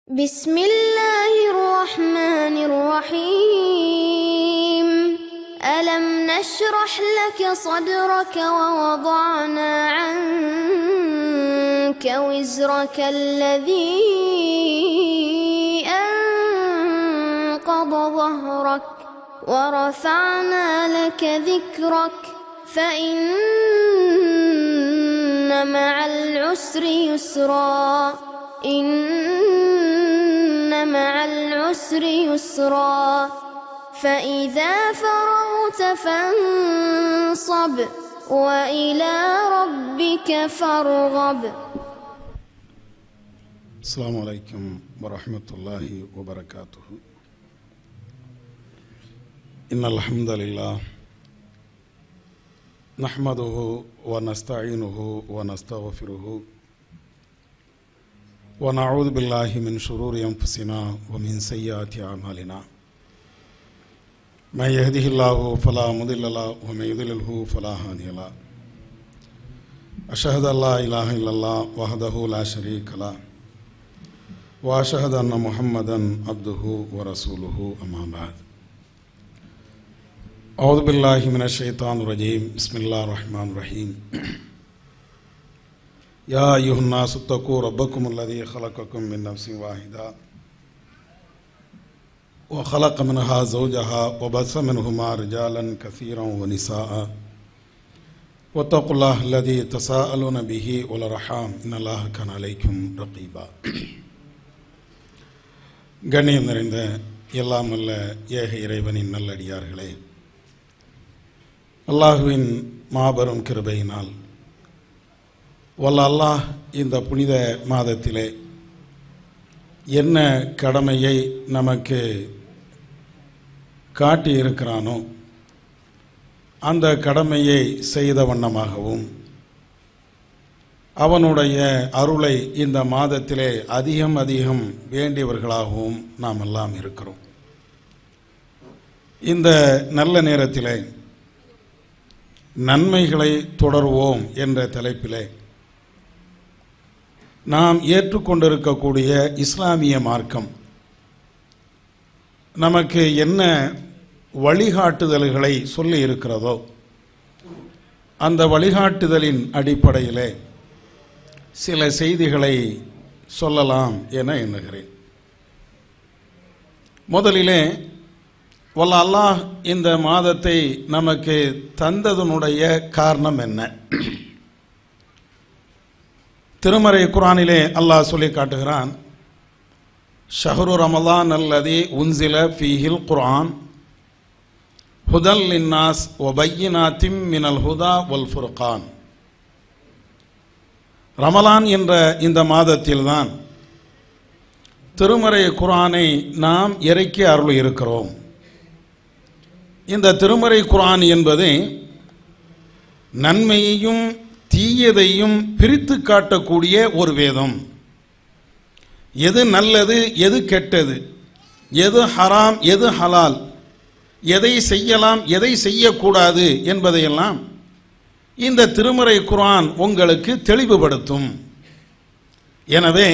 بسم الله الرحمن الرحيم ألم نشرح لك صدرك ووضعنا عنك وزرك الذي أنقض ظهرك ورفعنا لك ذكرك فإن مع العسر يسرا إن مع العسر يسرا فإذا فرغت فانصب وإلى ربك فارغب. السلام عليكم ورحمة الله وبركاته. إن الحمد لله نحمده ونستعينه ونستغفره ونعوذ بالله من شرور أنفسنا ومن سيئات أعمالنا من يهده الله فلا مضل له ومن يضلله فلا هادي له أشهد أن لا إله إلا الله وحده لا شريك له وأشهد أن محمدا عبده ورسوله أما بعد. أعوذ بالله من الشيطان الرجيم. بسم الله الرحمن الرحيم. يا أيها الناس اتقوا ربكم الذي خلقكم من نفس واحدة وخلق منها زوجها وبث منهما رجالا كثيرا ونساء واتقوا الله الذي تساءلون به والأرحام إن الله كان عليكم رقيبا. கண்ணியம் நிறைந்த எல்லாம் வல்ல ஏக இறைவனின் நல்லடியார்களே, அல்லாஹுவின் மாபெரும் கிருபையினால் வல்ல அல்லாஹ் இந்த புனித மாதத்திலே என்ன கடமையை நமக்கு காட்டியிருக்கிறானோ அந்த கடமையை செய்த வண்ணமாகவும் அவனுடைய அருளை இந்த மாதத்திலே அதிகம் அதிகம் வேண்டியவர்களாகவும் நாம் எல்லாம் இருக்கிறோம். இந்த நல்ல நேரத்திலே நன்மைகளை தொடர்வோம் என்ற தலைப்பிலே நாம் ஏற்றுக்கொண்டிருக்கக்கூடிய இஸ்லாமிய மார்க்கம் நமக்கு என்ன வழிகாட்டுதல்களை சொல்லி இருக்கிறதோ அந்த வழிகாட்டுதலின் அடிப்படையிலே சில செய்திகளை சொல்லலாம் என எண்ணுகிறேன். முதலிலே வல்ல அல்லாஹ் இந்த மாதத்தை நமக்கு தந்ததனுடைய காரணம் என்ன? திருமறை குர்ஆனிலே அல்லாஹ் சொல்லி காட்டுகிறான், ஷஹ்ரு ரமலான் அல்லதி உன்சில ஃபீஹில் குர்ஆன் ஹுதல் லின்னாஸ் வபையினாத்திம் மினல் ஹுதா வல் ஃபுர்கான். ரமலான் என்ற இந்த மாதத்தில்தான் திருமறை குர்ஆனை நாம் இறக்கி அருள் இருக்கிறோம். இந்த திருமறை குர்ஆன் என்பது நன்மையையும் தீயதையும் பிரித்து காட்டக்கூடிய ஒரு வேதம். எது நல்லது, எது கெட்டது, எது ஹராம், எது ஹலால், எதை செய்யலாம், எதை செய்யக்கூடாது என்பதையெல்லாம் இந்த திருமறை குர்ஆன் உங்களுக்கு தெளிவுபடுத்தும். எனவே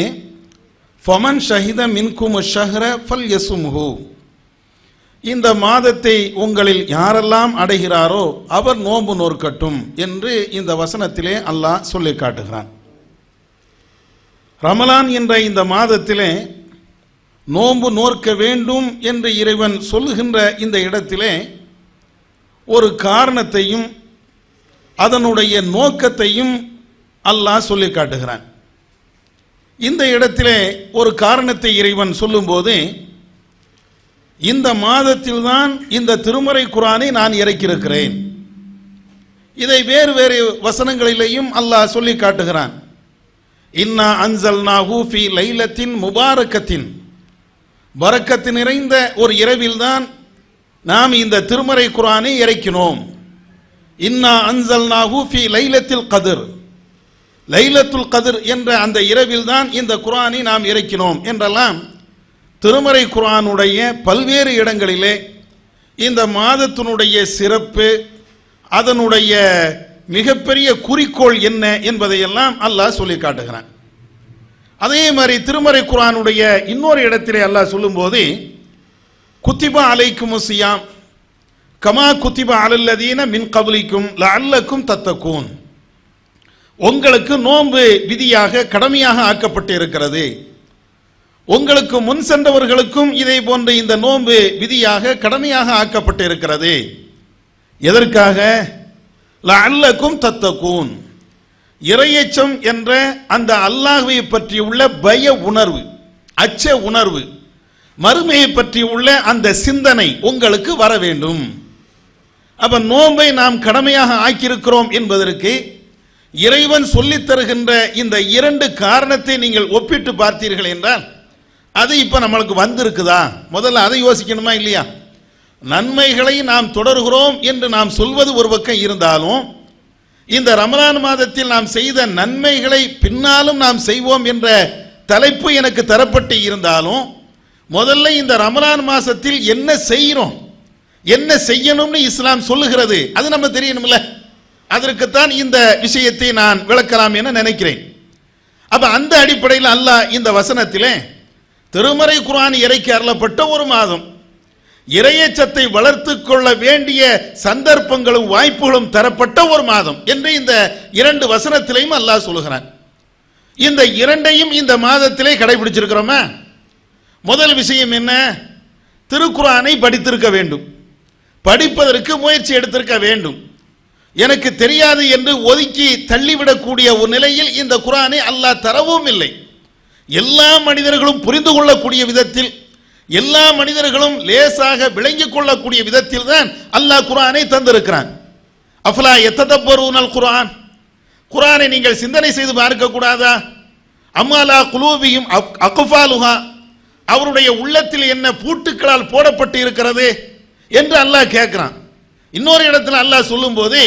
ஃபமன் ஷஹித மின்கும் ஷஹ்ர ஃபல்யசும்ஹு, இந்த மாதத்தை உங்களில் யாரெல்லாம் அடைகிறாரோ அவர் நோன்பு நோற்கட்டும் என்று இந்த வசனத்திலே அல்லாஹ் சொல்லி காட்டுகிறான். ரமலான் என்ற இந்த மாதத்திலே நோன்பு நோற்க வேண்டும் என்று இறைவன் சொல்லுகின்ற இந்த இடத்திலே ஒரு காரணத்தையும் அதனுடைய நோக்கத்தையும் அல்லாஹ் சொல்லி காட்டுகிறான். இந்த இடத்திலே ஒரு காரணத்தை இறைவன் சொல்லும்போது, இந்த மாதத்தில்தான் இந்த திருமறை குர்ஆனை நான் இறக்கியிருக்கிறேன். இதை வேறு வேறு வசனங்களிலேயும் அல்லாஹ் சொல்லி காட்டுகிறான். இன்னா அன்சல்நாஹு ஃபீ லைலத்தின் முபாரக்கத்தின், பரக்கத்து நிறைந்த ஒரு இரவில்தான் நாம் இந்த திருமறை குர்ஆனை இறக்கினோம். இன்னா அன்சல்நாஹு ஃபீ லைலத்தில் கத்ர், லைலத்துல் கத்ர் என்ற அந்த இரவில்தான் இந்த குர்ஆனை நாம் இறக்கினோம் என்றெல்லாம் திருமறை குர்ஆனுடைய பல்வேறு இடங்களிலே இந்த மாதத்தினுடைய சிறப்பு, அதனுடைய மிகப்பெரிய குறிக்கோள் என்ன என்பதையெல்லாம் அல்லாஹ் சொல்லி காட்டுகிறான். அதே மாதிரி திருமறை குர்ஆனுடைய இன்னொரு இடத்திலே அல்லாஹ் சொல்லும்போது குத்திபா அலைக்குமுஸ் ஸியாம் கமா குத்திபா அலல்லதீன மின் கப்லிக்கும் லஅல்லக்கும் தத்தகூன், உங்களுக்கு நோன்பு விதியாக கடமையாக ஆக்கப்பட்டு இருக்கிறது, உங்களுக்கு முன் சென்றவர்களுக்கும் இதை போன்ற இந்த நோன்பு விதியாக கடமையாக ஆக்கப்பட்டு இருக்கிறது. எதற்காக? லஅல்லக்கும் தத்தகூன், இறையச்சம் என்ற அந்த அல்லாஹ்வை பற்றி உள்ள பய உணர்வு, அச்ச உணர்வு, மறுமையை பற்றி உள்ள அந்த சிந்தனை உங்களுக்கு வர வேண்டும். அப்ப நோன்பை நாம் கடமையாக ஆக்கியிருக்கிறோம் என்பதற்கு இறைவன் சொல்லித் தருகின்ற இந்த இரண்டு காரணத்தை நீங்கள் ஒப்பிட்டு பார்த்தீர்கள் என்றால் அது இப்ப நம்மளுக்கு வந்திருக்குதா? முதல்ல அதை யோசிக்கணுமா இல்லையா? நன்மைகளை நாம் தொடர்கிறோம் என்று நாம் சொல்வது ஒரு பக்கம் இருந்தாலும், இந்த ரமலான் மாதத்தில் நாம் செய்த நன்மைகளை பின்னாலும் நாம் செய்வோம் என்ற தலைப்பு எனக்கு தரப்பட்டு இருந்தாலும், முதல்ல இந்த ரமலான் மாசத்தில் என்ன செய்கிறோம், என்ன செய்யணும்னு இஸ்லாம் சொல்லுகிறது, அது நம்ம தெரியணும்ல. அதற்குத்தான் இந்த விஷயத்தை நான் விளக்கலாம் என நினைக்கிறேன். அப்ப அந்த அடிப்படையில் அல்லாஹ் இந்த வசனத்திலே திருமறை குர்ஆன் இறைக்கு அருளப்பட்ட ஒரு மாதம், இறையச்சத்தை வளர்த்து கொள்ள வேண்டிய சந்தர்ப்பங்களும் வாய்ப்புகளும் தரப்பட்ட ஒரு மாதம் என்று இந்த இரண்டு வசனத்திலையும் அல்லாஹ் சொல்லுகிறான். இந்த இரண்டையும் இந்த மாதத்திலே கடைபிடிச்சிருக்கிறோமா? முதல் விஷயம் என்ன? திருக்குர்ஆனை படித்திருக்க வேண்டும், படிப்பதற்கு முயற்சி எடுத்திருக்க வேண்டும். எனக்கு தெரியாது என்று ஒதுக்கி தள்ளிவிடக்கூடிய ஒரு நிலையில் இந்த குர்ஆனை அல்லாஹ் தரவும் இல்லை. எல்லா மனிதர்களும் புரிந்து கொள்ளக்கூடிய விதத்தில், எல்லா மனிதர்களும் லேசாக விளங்கிக் கொள்ளக்கூடிய விதத்தில் தான் அல்லாஹ் குர்ஆனை தந்திருக்கிறான். அஃபலா யத்ததப்பரூனல் குர்ஆன், குர்ஆனை நீங்கள் சிந்தனை செய்து பார்க்க கூடாதா? அம்மாலா குலூபியும் அக்ஃபாலுஹா, அவருடைய உள்ளத்தில் என்ன பூட்டுக்களால் போடப்பட்டு இருக்கிறது என்று அல்லாஹ் கேட்கிறான். இன்னொரு இடத்துல அல்லாஹ் சொல்லும்போது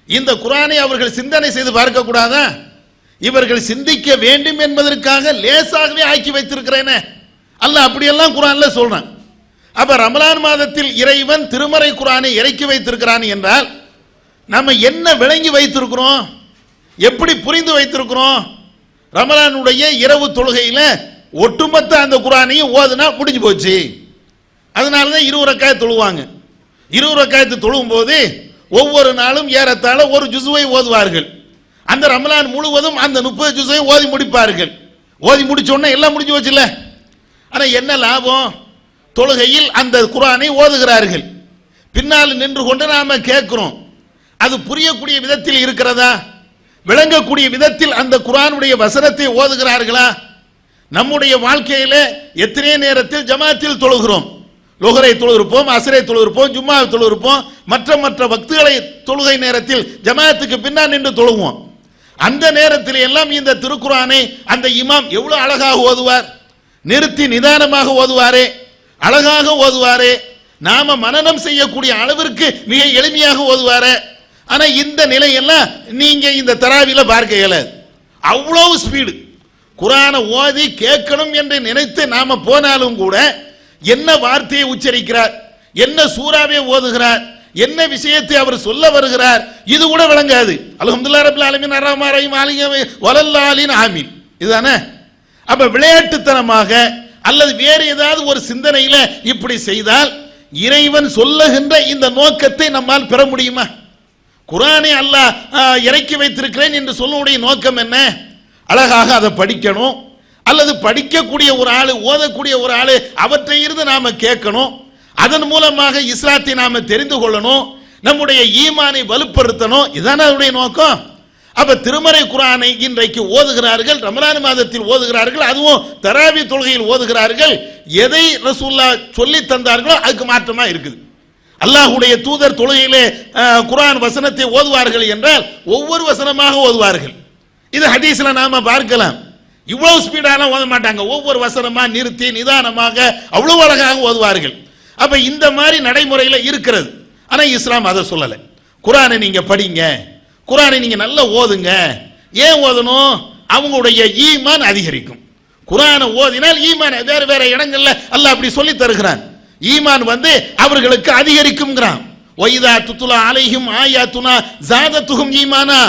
இந்த குர்ஆனை அவர்கள் சிந்தனை செய்து பார்க்க கூடாதா? இவர்கள் சிந்திக்க வேண்டும் என்பதற்காக லேசாகவே ஆக்கி வைத்திருக்கிறேனே, அல்லாஹ் அப்படியெல்லாம் குர்ஆன்ல சொல்றான். அப்ப ரமலான் மாதத்தில் இறைவன் திருமறை குர்ஆனை இறக்கி வைத்திருக்கிறான் என்றால் நம்ம என்ன விளங்கி வைத்திருக்கிறோம், எப்படி புரிந்து வைத்திருக்கிறோம்? ரமலானுடைய இரவு தொழுகையில ஒட்டுமொத்த அந்த குர்ஆனையும் ஓதுனா முடிஞ்சு போச்சு. அதனாலதான் 20 ரக்காயத் தொழுவாங்க. 20 ரக்காயத்து தொழும் போது ஒவ்வொரு நாளும் ஏறத்தாழ ஒரு ஜுசுவை ஓதுவார்கள். அந்த ரமலான் முழுவதும் அந்த 30 ஜுஸை ஓதி முடிப்பார்கள். ஓதி முடிச்ச உடனே எல்லாம் முடிஞ்சு வச்சுல. ஆனா என்ன லாபம்? தொழுகையில் அந்த குர்ஆனை ஓதுகிறார்கள், பின்னால் நின்று கொண்டு நாம கேட்கிறோம். அது புரியக்கூடிய விதத்தில் இருக்கிறதா? விளங்கக்கூடிய விதத்தில் அந்த குர்ஆனுடைய வசனத்தை ஓதுகிறார்களா? நம்முடைய வாழ்க்கையில எத்தனை நேரத்தில் ஜமாத்தில் தொழுகிறோம்? லுஹரை தொழுகிறோம், அஸ்ரை தொழுகிறோம், ஜும்மா தொழுகிறோம், மற்ற வக்துகளை தொழுகை நேரத்தில் ஜமாத்துக்கு பின்னால் நின்று தொழுவோம். அந்த நேரத்தில் எல்லாம் இந்த திருக்குர்ஆனை அந்த இமாம் எவ்வளவு அழகாக ஓதுவார், நிறுத்தி நிதானமாக ஓதுவாரே, அழகாக ஓதுவாரே, நாம மனனம் செய்யக்கூடிய அளவிற்கு மிக எளிமையாக ஓதுவாரே. ஆனா இந்த நிலையெல்லாம் நீங்க இந்த தராவில பார்க்க இயலாது. அவ்வளவு ஸ்பீடு குர்ஆனை ஓதி கேட்கணும் என்று நினைத்து நாம போனாலும் கூட என்ன வார்த்தையை உச்சரிக்கிறார், என்ன சூறாவை ஓதுகிறார், என்ன விஷயத்தை அவர் சொல்ல வருகிறார், இது கூட விளங்காது. அல்ஹம்துலில்லாஹி ரப்பில் ஆலமீன் அர்ரஹ்மானிர் ரஹீம் மாலிகி வலல்லாலின் ஆமீன், இதுதானே? அப்ப விளையாட்டுத்தனமாக அல்லது வேறு ஏதாவது ஒரு சிந்தனையில இப்படி செய்தால் இறைவன் சொல்லுகின்ற இந்த நோக்கத்தை நம்மால் பெற முடியுமா? குர்ஆனை அல்லாஹ் இறக்கி வைத்திருக்கிறேன் என்று சொல்லக்கூடிய நோக்கம் என்ன? அழகாக அதை படிக்கணும், அல்லது படிக்கக்கூடிய ஒரு ஆளு, ஓதக்கூடிய ஒரு ஆளு அவற்றை இருந்து நாம கேட்கணும், அதன் மூலமாக இஸ்லாத்தை நாம தெரிந்து கொள்ளணும், நம்முடைய ஈமானை வலுப்படுத்தணும், இதுதானே அவருடைய நோக்கம். அப்ப திருமறை குர்ஆனை இன்றைக்கு ஓதுகிறார்கள், ரமலான் மாதத்தில் ஓதுகிறார்கள், அதுவும் தராவி தொழுகையில் ஓதுகிறார்கள். எதை ரசூலுல்லாஹ் சொல்லி தந்தார்களோ அதுக்கு மாற்றமா இருக்குது. அல்லாஹ்வுடைய தூதர் தொழுகையிலே குர்ஆன் வசனத்தை ஓதுவார்கள் என்றால் ஒவ்வொரு வசனமாக ஓதுவார்கள். இது ஹதீஸ்ல நாம பார்க்கலாம். இவ்வளவு ஸ்பீடான ஓத மாட்டாங்க, ஒவ்வொரு வசனமா நிறுத்தி நிதானமாக அவ்வளவு அழகாக ஓதுவார்கள். அப்ப இந்த மாதிரி நடைமுறையில இருக்கிறது. ஆனா இஸ்லாம் அதை சொல்லல. குர்ஆனை நீங்க படிங்க, குர்ஆனை நீங்க நல்லா ஓதுங்க. ஏன் ஓதணும்? அவங்களுடைய ஈமான் அதிகரிக்கும். குர்ஆனை ஓதினால் ஈமான் வேற வேற இடங்கள்ல அல்லாஹ் அப்படி சொல்லி தருகிறான். ஈமான் அவர்களுக்கு அதிகரிக்கும்ங்கிறான். வைதா துத்துலா அலைஹிம் ஆயாத்துனா ஜாதத்துஹும் ஈமானா,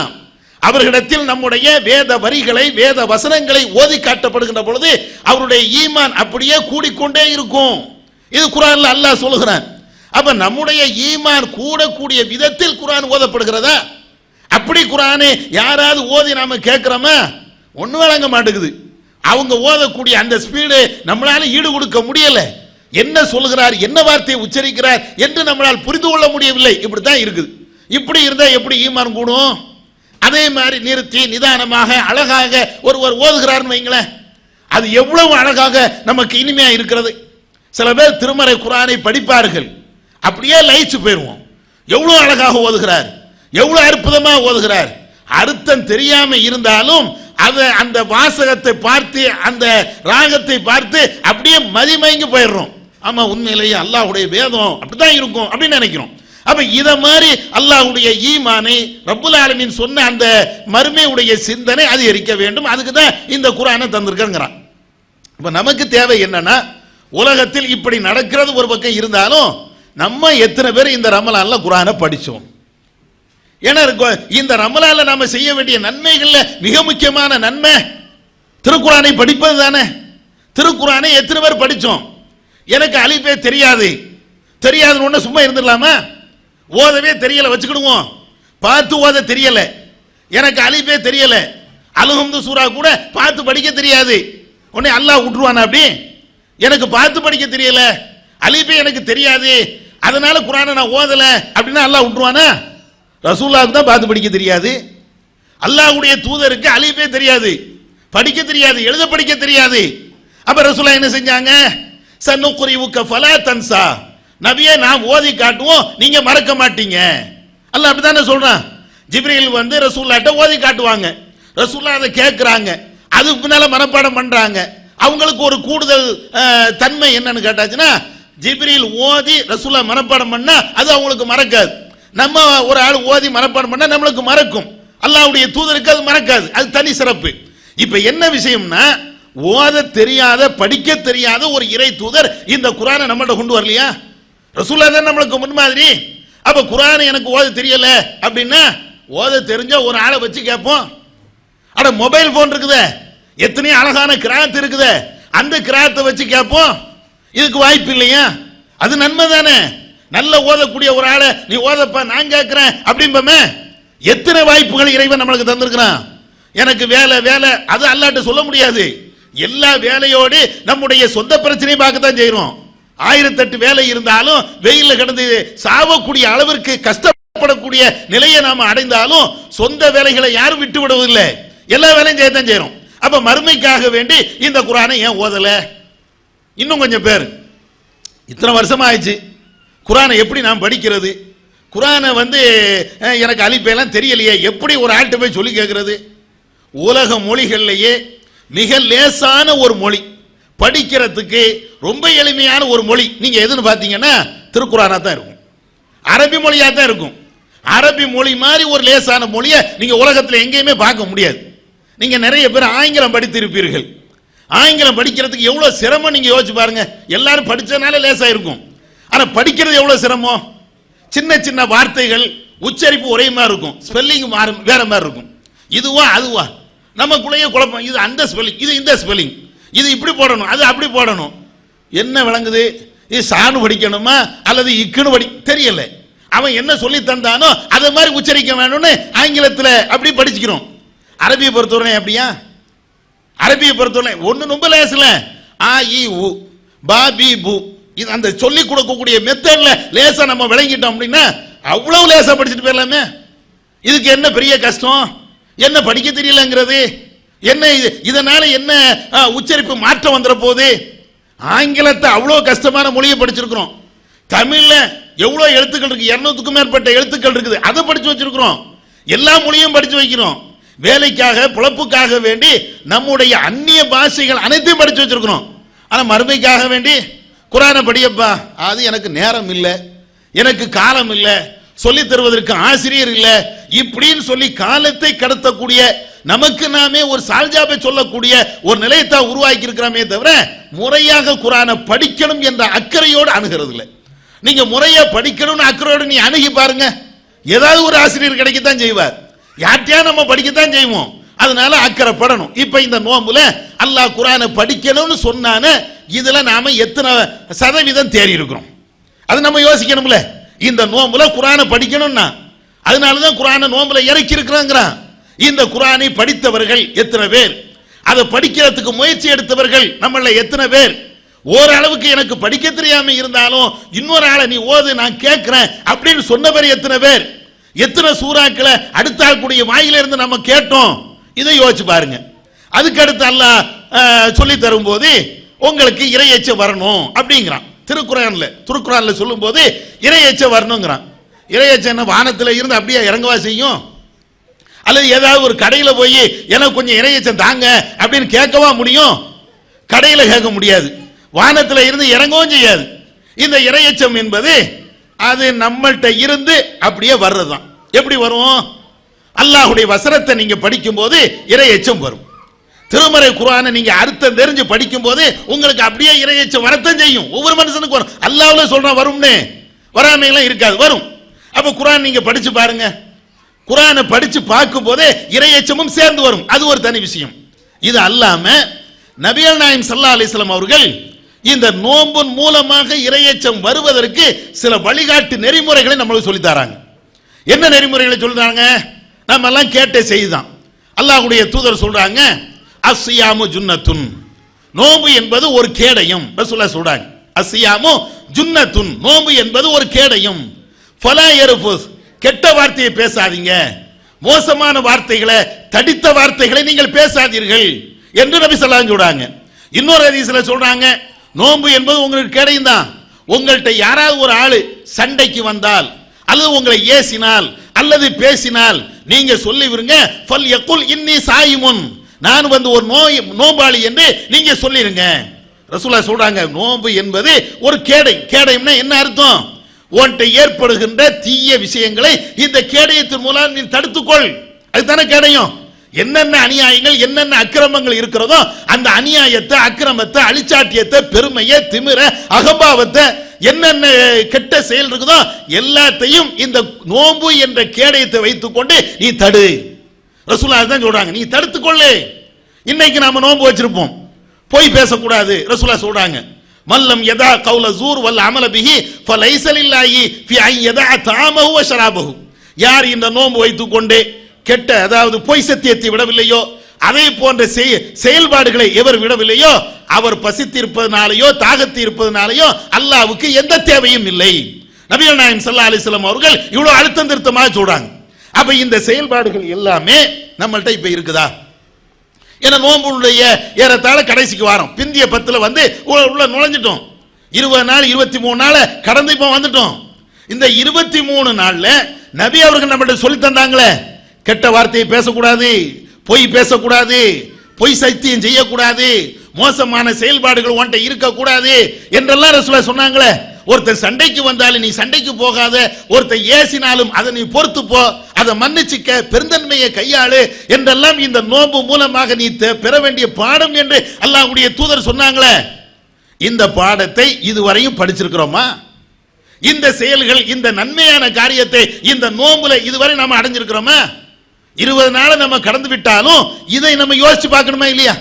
அவர்களிடத்தில் நம்முடைய வேத வரிகளை வேத வசனங்களை ஓதி காட்டப்படுகின்ற பொழுது அவருடைய ஈமான் அப்படியே கூடிக்கொண்டே இருக்கும். இது குர்ஆன்ல அல்லாஹ் சொல்லுகிறான். அப்ப நம்முடைய ஈமான் கூடக்கூடிய விதத்தில் குர்ஆன் ஓதப்படுகிறதா? அப்படி குர்ஆனை யாராவது ஓதி நாம கேட்கிறோமா? ஒன்னும் வழங்க மாட்டேங்குது. அவங்க ஓதக்கூடிய அந்த ஸ்பீடு நம்மளால ஈடு கொடுக்க முடியல. என்ன சொல்லுகிறார், என்ன வார்த்தையை உச்சரிக்கிறார் என்று நம்மளால் புரிந்து கொள்ள முடியவில்லை. இப்படித்தான் இருக்குது. இப்படி இருந்தா எப்படி ஈமான் கூடும்? அதே மாதிரி நிறுத்தி நிதானமாக அழகாக ஒருவர் ஓதுகிறார்னு வைங்களேன், அது எவ்வளவு அழகாக நமக்கு இனிமையா இருக்கிறது. சில பேர் திருமறை குர்ஆனை படிப்பார்கள், அப்படியே லயிச்சு போயிருவோம். எவ்வளவு அழகாக ஓதுகிறார், எவ்வளவு அற்புதமா ஓதுகிறார். அர்த்தம் தெரியாம இருந்தாலும் அந்த வாசகத்தை பார்த்து அந்த ராகத்தை பார்த்து அப்படியே மதிமயங்கி போயிடுறோம். ஆமா, உண்மையிலேயே அல்லாஹ்வுடைய வேதம் அப்படிதான் இருக்கும் அப்படின்னு நினைக்கிறோம். அப்ப இத மாதிரி அல்லாஹ்வுடைய ஈமானை ரப்புல் ஆலமீன் சொன்ன அந்த மறுமையுடைய சிந்தனை அதிகரிக்க வேண்டும். அதுக்கு தான் இந்த குர்ஆனை தந்திருக்கிறான். இப்ப நமக்கு தேவை என்னன்னா, உலகத்தில் இப்படி நடக்கிறது ஒரு பக்கம் இருந்தாலும் நம்ம எத்தனை பேர் இந்த ரமலான்ல குர்ஆனை படிச்சோம்? ஏன்னா இந்த ரமலான்ல நாம செய்ய வேண்டிய நன்மைகள்ல மிக முக்கியமான நன்மை திருக்குர்ஆனை படிப்பது தானே. திருக்குர்ஆனை எத்தனை பேர் படிச்சோம்? எனக்கு அலிஃபே தெரியாதுன்னு ஒண்ணு சும்மா இருந்துடலாமா? ஓதவே தெரியல வச்சுக்கிடுவோம். பார்த்து ஓத தெரியல, எனக்கு அலிஃபே தெரியல, அல்ஹம்து சூரா கூட பார்த்து படிக்க தெரியாது, உடனே அல்லாஹ் விட்டுருவானா? அப்படி எனக்கு பார்த்து படிக்க தெரியல, அலிஃபே எனக்கு தெரியாது, அதனால குர்ஆனை நான் ஓதல அப்படின்னா அல்லாஹ் விட்டுருவானா? ரசூலுல்லாஹ்க்கு தான் பார்த்து படிக்க தெரியாது, அல்லாஹ்வுடைய தூதருக்கு அலிஃபே தெரியாது, படிக்க தெரியாது, எழுத படிக்க தெரியாது. அப்ப ரசூலுல்லாஹ் என்ன செஞ்சாங்க? சன்னுக்ரிவுக ஃபலா தன்சா, நபியே நாம் ஓதி காட்டுவோம், நீங்க மறக்க மாட்டீங்க. அல்லாஹ் அப்படிதானே சொல்றான். ஜிப்ரீல் வந்து ரசூலுல்லாஹ்ட்ட ஓதி காட்டுவாங்க, ரசூலுல்லாஹ் அதை கேட்கிறாங்க, அதுக்கு பின்னால மனப்பாடம் பண்றாங்க. அவங்களுக்கு ஒரு கூடுதல் தன்மை என்னன்னு கேட்டாச்சுன்னா, ஜிப்ரீல் ஓதி ரசூலுல்லாஹ் மனப்பாடம் பண்ணா அது அவங்களுக்கு மறக்காது. நம்ம ஒரு ஆள் ஓதி மனப்பாடம் பண்ணா நம்மளுக்கு மறக்கும், அல்லாஹ்வுடைய தூதருக்கு அது மறக்காது. அது தனி சிறப்பு. இப்ப என்ன விஷயம்னா, ஓத தெரியாத படிக்க தெரியாத ஒரு இறை தூதர் இந்த குர்ஆனை நம்மள்ட்ட கொண்டு வரலையா? ரசூலுல்லாஹ் தான் நம்மளுக்கு முன்மாதிரி. அப்ப குர்ஆனை எனக்கு ஓத தெரியல அப்படின்னா ஓத தெரிஞ்ச ஒரு ஆளை வச்சு கேட்போம். அட மொபைல் போன் இருக்குதே, எத்தனையோ அழகான கிராத் இருக்குதே, அந்த கிராத்தை வச்சு கேட்போம். இதுக்கு வாய்ப்பு இல்லையா? அது நன்மை தானே. நல்ல ஓதக்கூடிய ஒரு ஆளை நீ ஓதப்பா நான் கேட்கிறேன் அப்படின்பமே. எத்தனை வாய்ப்புகள் இறைவன் நம்மளுக்கு தந்திருக்கிறான். எனக்கு வேலை அது அல்லாஹ்ட்ட சொல்ல முடியாது. எல்லா வேலையோடு நம்முடைய சொந்த பிரச்சனையை பார்க்கத்தான் செய்யறோம். 1008 வேலை இருந்தாலும் வெயில கிடந்து சாவக்கூடிய அளவிற்கு கஷ்டப்படக்கூடிய நிலையை நாம அடைந்தாலும் சொந்த வேலைகளை யாரும் விட்டு விடுவதில்லை, எல்லா வேலையும் செய்யத்தான் செய்யறோம். அப்ப மறுமைக்காக வேண்டி இந்த குர்ஆனை ஏன் ஓதல? இன்னும் கொஞ்சம் பேர் இத்தனை வருஷம் ஆயிடுச்சு, குர்ஆனை எப்படி நான் படிக்கிறது? குர்ஆனை வந்து எனக்கு அலிஃபெல்லாம் தெரியலையே, எப்படி ஒரு ஆள்கிட்ட போய் சொல்லி கேட்கறது? உலக மொழிகள்லேயே மிக லேசான ஒரு மொழி, படிக்கிறதுக்கு ரொம்ப எளிமையான ஒரு மொழி நீங்க எதுன்னு பார்த்தீங்கன்னா திருக்குர்ஆனா தான் இருக்கும், அரபி மொழியா தான் இருக்கும். அரபி மொழி மாதிரி ஒரு லேசான மொழியை நீங்க உலகத்தில் எங்கேயுமே பார்க்க முடியாது. நீங்க நிறைய பேர் ஆங்கிலம் படித்திருப்பீர்கள். ஆங்கிலம் படிக்கிறதுக்கு எவ்வளவு சிரமம் நீங்க யோசிச்சு பாருங்க. எல்லாரும் படிச்சதுனால லேசா இருக்கும், ஆனா படிக்கிறது எவ்வளவு சிரமம். சின்ன சின்ன வார்த்தைகள் உச்சரிப்பு ஒரே மாதிரி இருக்கும், ஸ்பெல்லிங் வேற மாதிரி இருக்கும். இதுவா அதுவா நமக்குள்ளேயே குழப்பம். இது அந்த ஸ்பெல்லிங், இது இந்த ஸ்பெல்லிங், இது இப்படி போடணும், அது அப்படி போடணும். என்ன விளங்குது? இது சாணு படிக்கணுமா அல்லது இக்குன்னு தெரியல. அவன் என்ன சொல்லி தந்தானோ அதை மாதிரி உச்சரிக்க வேணும்னு ஆங்கிலத்தில் அப்படி படிச்சுக்கிறோம். அரபியை பொறுத்தவரை அப்படியா? அரபியை பொறுத்தவரை ஒன்று ரொம்ப லேசில் ஆ இ உ பா பி பு, இது அந்த சொல்லி கொடுக்கக்கூடிய மெத்தட்ல லேசா நம்ம விளங்கிட்டோம் அப்படின்னா அவ்வளவு லேசா படிச்சுட்டு போயிடலாமே. இதுக்கு என்ன பெரிய கஷ்டம்? என்ன படிக்க தெரியலங்கிறது என்ன? இதனால என்ன உச்சரிப்பு மாற்றம் வந்துட போகுது? ஆங்கிலத்தை அவ்வளோ கஷ்டமான மொழியை படிச்சிருக்கிறோம். தமிழ்ல எவ்வளோ எழுத்துக்கள் இருக்கு, 200க்கும் மேற்பட்ட எழுத்துக்கள் இருக்குது, அதை படிச்சு வச்சிருக்கிறோம். எல்லா மொழியும் படிச்சு வைக்கிறோம். வேலைக்காக பொழப்புக்காக வேண்டி நம்முடைய அந்நிய பாஷைகள் அனைத்தையும் படிச்சு வச்சிருக்கிறோம். ஆனா மறுமைக்காக வேண்டி குர்ஆனை படியப்பா, அது எனக்கு நேரம் இல்லை, எனக்கு காலம் இல்லை, சொல்லி தருவதற்கு ஆசிரியர் இல்லை, இப்படின்னு சொல்லி காலத்தை கடத்தக்கூடிய நமக்கு நாமே ஒரு சால்ஜாபை சொல்லக்கூடிய ஒரு நிலையத்தான் உருவாக்கி இருக்கிறாமே தவிர முறையாக குர்ஆனை படிக்கணும் என்ற அக்கறையோடு அணுகிறது இல்லை. நீங்க முறையா படிக்கணும்னு அக்கறையோடு நீ அணுகி பாருங்க, ஏதாவது ஒரு ஆசிரியர் கிடைக்கத்தான் செய்வார். யார்ட்டையா நம்ம படிக்கத்தான் செய்வோம். அதனால அக்கறைப்படணும். இப்ப இந்த நோம்புல அல்லாஹ் குர்ஆனை படிக்கணும்னு சொன்னானே, இதுல நாம எத்தனை சதவீதம் தேறி இருக்கிறோம் அது நம்ம யோசிக்கணும்ல. இந்த நோம்புல குர்ஆனை படிக்கணும்னா அதனாலதான் குர்ஆனை நோம்புல இறக்கி இருக்கிறாங்கிறான். இந்த குர்ஆனை படித்தவர்கள் எத்தனை பேர், அதை படிக்கிறதுக்கு முயற்சி எடுத்தவர்கள் நம்மள எத்தனை பேர், ஓரளவுக்கு எனக்கு படிக்க தெரியாம இருந்தாலும் இன்னொரு ஆளை நீ ஓது நான் கேட்கிறேன் அப்படின்னு சொன்னவர் எத்தனை பேர், எத்தனை சூறாக்களை அடுத்த ஆளுடைய வாயில இருந்து நம்ம கேட்டோம், இதை யோசிச்சு பாருங்க. அதுக்கு அடுத்து அல்லாஹ் சொல்லி தரும் போது உங்களுக்கு இறையச்ச வரணும் அப்படிங்கிறான். திருக்குறான்ல சொல்லும் போது இறையச்ச வரணுங்கிறான். இறையச்ச என்ன வானத்தில் இருந்து அப்படியே இறங்கவா செய்யும்? அல்லது ஏதாவது ஒரு கடையில போய் எனக்கு கொஞ்சம் இறையச்சம் தாங்க அப்படின்னு கேட்கவா முடியும்? கடையில கேட்க முடியாது, வானத்தில் இருந்து இறங்கவும் செய்யாது. இந்த இறையச்சம் என்பது அது நம்மள்கிட்ட இருந்து அப்படியே வர்றதுதான். எப்படி வரும்? அல்லாஹ்வுடைய வசனத்தை நீங்க படிக்கும் போது இறையச்சம் வரும். திருமறை குர்ஆனை நீங்க அர்த்தம் தெரிஞ்சு படிக்கும் போது உங்களுக்கு அப்படியே இறையச்சம் வரத்தான் செய்யும். ஒவ்வொரு மனுஷனுக்கு வரும். அல்லாஹ்வுல சொல்றான் வரும்னு, வராமையெல்லாம் இருக்காது, வரும். அப்ப குர்ஆன் நீங்க படிச்சு பாருங்க. குர்ஆனை படிச்சு பார்க்கும் போதே இறையச்சமும் சேர்ந்து வரும். அது ஒரு தனி விஷயம். இது அல்லாம நபிகள் நாயகம் ஸல்லல்லாஹு அலைஹி வஸல்லம் அவர்கள் இந்த நோம்பின் மூலமாக இறையச்சம் வருவதற்கு சில வழிகாட்டு நெறிமுறைகளை நம்மளுக்கு சொல்லி தராங்க. என்ன நெறிமுறைகளை சொல்றாங்க? நம்ம எல்லாம் கேட்ட செய்திதான். அல்லாஹ்வுடைய தூதர் சொல்றாங்க, அஸ்ஸியாமு ஜுன்னத்துன், நோம்பு என்பது ஒரு கேடயம். ரசூலுல்லாஹ் சொல்றாங்க, அஸ்ஸியாமு ஜுன்னத்துன், நோம்பு என்பது ஒரு கேடயம். ஃபலா யர்ஃபுஸ், கெட்ட வார்த்தையை பேசாதீங்க, மோசமான வார்த்தைகளை, தடித்த வார்த்தைகளை நீங்கள் பேசாதீர்கள் என்று நபி ஸல்லல்லாஹு அலைஹி வஸல்லம் சொல்றாங்க. இன்னொரு ஹதீஸ்ல சொல்றாங்க, நோம்பு என்பது உங்களுக்கு கேடயம் தான். உங்கள்கிட்ட யாராவது ஒரு ஆளு சண்டைக்கு வந்தால் அல்லது உங்களை ஏசினால் அல்லது பேசினால் நீங்க சொல்லி விடுங்க, ஃபல் யகுல் இன்னி சாயிமுன், நான் வந்து ஒரு நோம்பாளி என்று நீங்க சொல்லிருங்க. ரசூலுல்லாஹ் சொல்றாங்க, நோம்பு என்பது ஒரு கேடயம்னா என்ன அர்த்தம்? உன்கிட்ட ஏற்படுகின்ற தீய விஷயங்களை இந்த கேடயத்தின் மூலம் நீ தடுத்துக்கொள், அதுதானே கேடயம். என்னென்ன அநியாயங்கள் என்னென்ன அக்கிரமங்கள் இருக்கிறதோ அந்த அநியாயத்தை, அக்கிரமத்தை, அழிச்சாட்டியத்தை, பெருமையை, திமிர, அகம்பாவத்தை, என்னென்ன கெட்ட செயல் இருக்குதோ எல்லாத்தையும் இந்த நோம்பு என்ற கேடயத்தை வைத்துக் கொண்டு நீ தடு. ரசூலுல்லாஹ் தான் சொல்றாங்க, நீ தடுத்துக்கொள்ளு. இன்னைக்கு நாம நோம்பு வச்சிருப்போம், போய் பேசக்கூடாது. ரசூலுல்லாஹ் சொல்றாங்க, மல்லம் யதா கௌல ஸூர் வல் அமல பிஹி ஃபலைஸ லில்லாஹி ஃபி அன் யதா தஆமஹு வ ஷராபஹு, யார் இந்த நோம்பு வைத்துக் கொண்டு கெட்ட, அதாவது பொய் சத்தியத்தை விடவில்லையோ, அதே போன்ற செயல்பாடுகளை எவர் விடவில்லையோ அவர் பசித்திருப்பதனாலேயோ தாகத்து இருப்பதனாலேயோ அல்லாஹ்வுக்கு எந்த தேவையும் இல்லை. நபிகள் நாயகம் ஸல்லல்லாஹு அலைஹி வஸல்லம் அவர்கள் இவ்வளவு அழுத்தம் திருத்தமாக சொல்றாங்க. அப்ப இந்த செயல்பாடுகள் எல்லாமே நம்மள்ட்ட இப்ப இருக்குதா? ஏன்னா நோம்புடைய ஏறத்தாழ கடைசிக்கு வாரம், பிந்திய 10ல வந்து உள்ள நுழைஞ்சிட்டோம். 20 நாள் 23 நாள் கடந்து இப்ப வந்துட்டோம். இந்த 23 நாள்ல நபி அவர்கள் நம்மள்ட்ட சொல்லி தந்தாங்களே, கெட்ட வார்த்தையை பேசக்கூடாது, பொய் பேசக்கூடாது, பொய் சத்தியம் செய்யக்கூடாது, மோசமான செயல்பாடுகள் உன்கிட்ட இருக்கக்கூடாது என்றெல்லாம் ரசூலுல்லாஹ் சொன்னாங்களே. ஒருத்தர் சண்டைக்கு வந்தாலும் நீ சண்டைக்கு போகாத, ஒருத்தர் ஏசினாலும் அதை நீ பொறுத்து போ, அதை மன்னிச்சுக்க, பெருந்தன்மையை கையாளு என்றெல்லாம் இந்த நோன்பு மூலமாக நீ பெற வேண்டிய பாடம் என்று அல்லாஹ்வுடைய தூதர் சொன்னாங்களே. இந்த பாடத்தை இதுவரையும் படிச்சிருக்கிறோமா? இந்த செயல்கள், இந்த நன்மையான காரியத்தை இந்த நோம்புல இதுவரை நாம அடைஞ்சிருக்கிறோமா? 20 நாள் நம்ம கடந்து விட்டாலும் இதை நம்ம யோசிச்சு பார்க்கணுமா இல்லையா?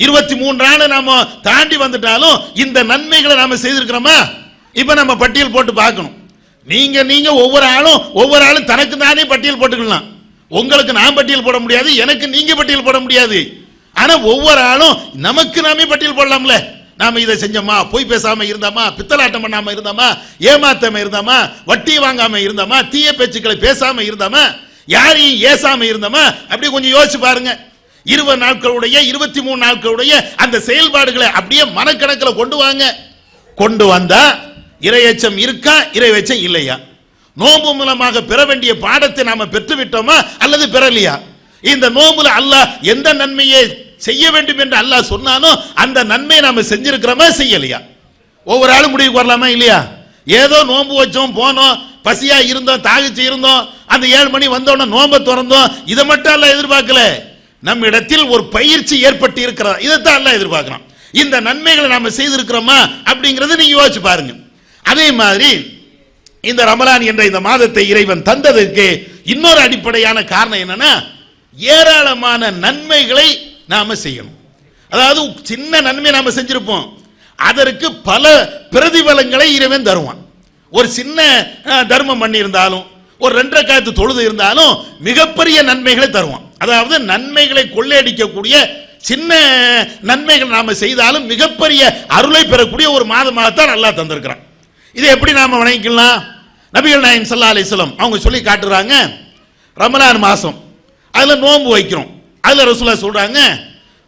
23 நாள் நாம தாண்டி வந்துட்டாலும் இந்த நன்மைகளை நாம செய்திருக்கிறோமா? இப்ப நம்ம பட்டியல் போட்டு பார்க்கணும். நீங்க ஒவ்வொரு ஆளும் தனக்கு தானே பட்டியல் போட்டுக்கலாம். உங்களுக்கு நான் பட்டியல் போட முடியாது, எனக்கு நீங்க பட்டியல் போட முடியாது. ஆனா ஒவ்வொரு ஆளும் நமக்கு நாமே பட்டியல் போடலாம்ல. நாம இதை செஞ்சோமா, பொய் பேசாம இருந்தோமா, பித்தலாட்டம் பண்ணாம இருந்தோமா, ஏமாத்தாம இருந்தோமா, வட்டி வாங்காம இருந்தோமா, தீய பேச்சுக்களை பேசாம இருந்தோமா, யாரையும் ஏசாம இருந்தோமா, அப்படி கொஞ்சம் யோசிச்சு பாருங்க. 20 நாட்களுடைய 23 நாட்களுடைய அந்த செயல்பாடுகளை அப்படியே மனக்கணக்கில் கொண்டு வாங்க. கொண்டு வந்தா இறையச்சம் இருக்கா, இறையச்சம் இல்லையா? நோம்பு மூலமாக பெற வேண்டிய பாடத்தை நாம பெற்று விட்டோமா அல்லது பெறலையா? இந்த நோம்புல அல்லாஹ் எந்த நன்மையை செய்ய வேண்டும் என்று அல்லாஹ் சொன்னானோ அந்த நன்மையை நாம செஞ்சிருக்கிறோமா செய்யலையா? ஒவ்வொரு ஆளும் முடிவுக்கு வரலாமா இல்லையா? ஏதோ நோம்பு வச்சோம், போனோம், பசியா இருந்தோம், தாகிச்சு இருந்தோம், அந்த 7 மணி வந்தோடனே நோம்ப திறந்தோம், இதை மட்டும் அல்லாஹ் எதிர்பார்க்கல. நம்ம இடத்தில் ஒரு பயிற்சி ஏற்பட்டு இருக்கிறதா, இதைத்தான் அல்லாஹ் எதிர்பார்க்கிறான். இந்த நன்மைகளை நாம செய்திருக்கிறோமா அப்படிங்கறத நீங்க யோசிச்சு பாருங்க. அதே மாதிரி இந்த ரமலான் என்ற இந்த மாதத்தை இறைவன் தந்ததற்கு இன்னொரு அடிப்படையான காரணம் என்னன்னா, ஏராளமான நன்மைகளை நாம செய்யணும். அதாவது சின்ன நன்மை நாம செஞ்சிருப்போம், அதற்கு பல பிரதிபலங்களை இறைவன் தருவான். ஒரு சின்ன தர்மம் பண்ணி இருந்தாலும், ஒரு 2 ரக்காத்து தொழுது இருந்தாலும் மிகப்பெரிய நன்மைகளை தருவான். அதாவது நன்மைகளை கொள்ளையடிக்கக்கூடிய சின்ன நன்மைகள் நாம செய்தாலும் மிகப்பெரிய அருளை பெறக்கூடிய ஒரு மாதமாகத்தான் அல்லாஹ் தந்திருக்கிறான். இதை எப்படி நாம வணங்கிக்கலாம்? நபிகள் நாயகம் ஸல்லல்லாஹு அலைஹி வஸல்லம் அவங்க சொல்லி காட்டுறாங்க, ரமலான் மாசம் அதுல நோன்பு வைக்கிறோம். அதுல ரசூலுல்லாஹ் சொல்றாங்க,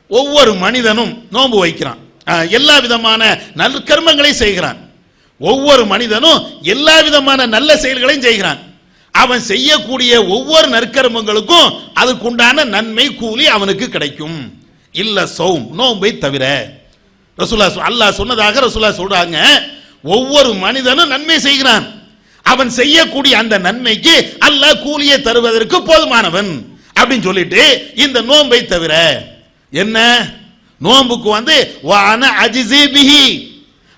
ஒவ்வொரு மனிதனும் நோன்பு வைக்கிறான், எல்லா விதமான நற்கர்மங்களை செய்கிறான். ஒவ்வொரு மனிதனும் எல்லா விதமான நல்ல செயல்களையும் செய்கிறான். அவன் செய்யக்கூடிய ஒவ்வொரு நற்கர்மங்களுக்கும் அதுக்குண்டான நன்மை கூலி அவனுக்கு கிடைக்கும். இல்ல சௌம், நோன்பை தவிர. ரசூலுல்லாஹ் அல்லாஹ் சொன்னதாக ரசூலுல்லாஹ் சொல்றாங்க, ஒவ்வொரு மனிதனும் நன்மை செய்கிறான், அவன் செய்யக்கூடிய அந்த நன்மைக்கு அல்லாஹ் கூலியை தருவதற்கு போதுமானவன் அப்படின்னு சொல்லிட்டு, இந்த நோன்பை தவிர என்ன, நோன்புக்கு வான அஜிஸி பிஹி,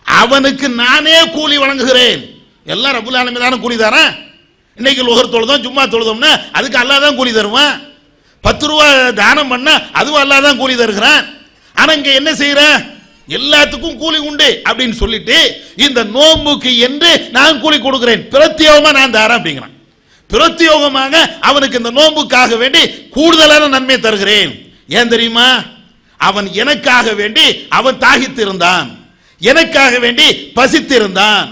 அவனுக்கு நானே கூலி வழங்குகிறேன். எல்லாம் ரப்புல் ஆலமீன் தான கூலி தரான். இன்னைக்கு லோஹர் தொழுதோம், ஜும்மா தொழுதோம்னா அதுக்கு அல்லாஹ் தான் கூலி தருவான். 10 ரூபா தானம் பண்ணா அதுவும் அல்லாஹ் தான் கூலி தருகிறான். ஆனா இங்க என்ன செய்யற, எல்லாத்துக்கும் கூலி உண்டு அப்படின்னு சொல்லிட்டு இந்த நோன்புக்கு என்று நான் கூலி கொடுக்கிறேன், பிரத்யோகமா நான் தரேன் அப்படிங்கிறான். பிரத்யோகமாக அவனுக்கு இந்த நோன்புக்காக வேண்டி கூடுதலான நன்மை தருகிறேன். ஏன் தெரியுமா? அவன் எனக்காக வேண்டி அவன் தாகித்து இருந்தான், எனக்காக வேண்டி பசித்து இருந்தான்,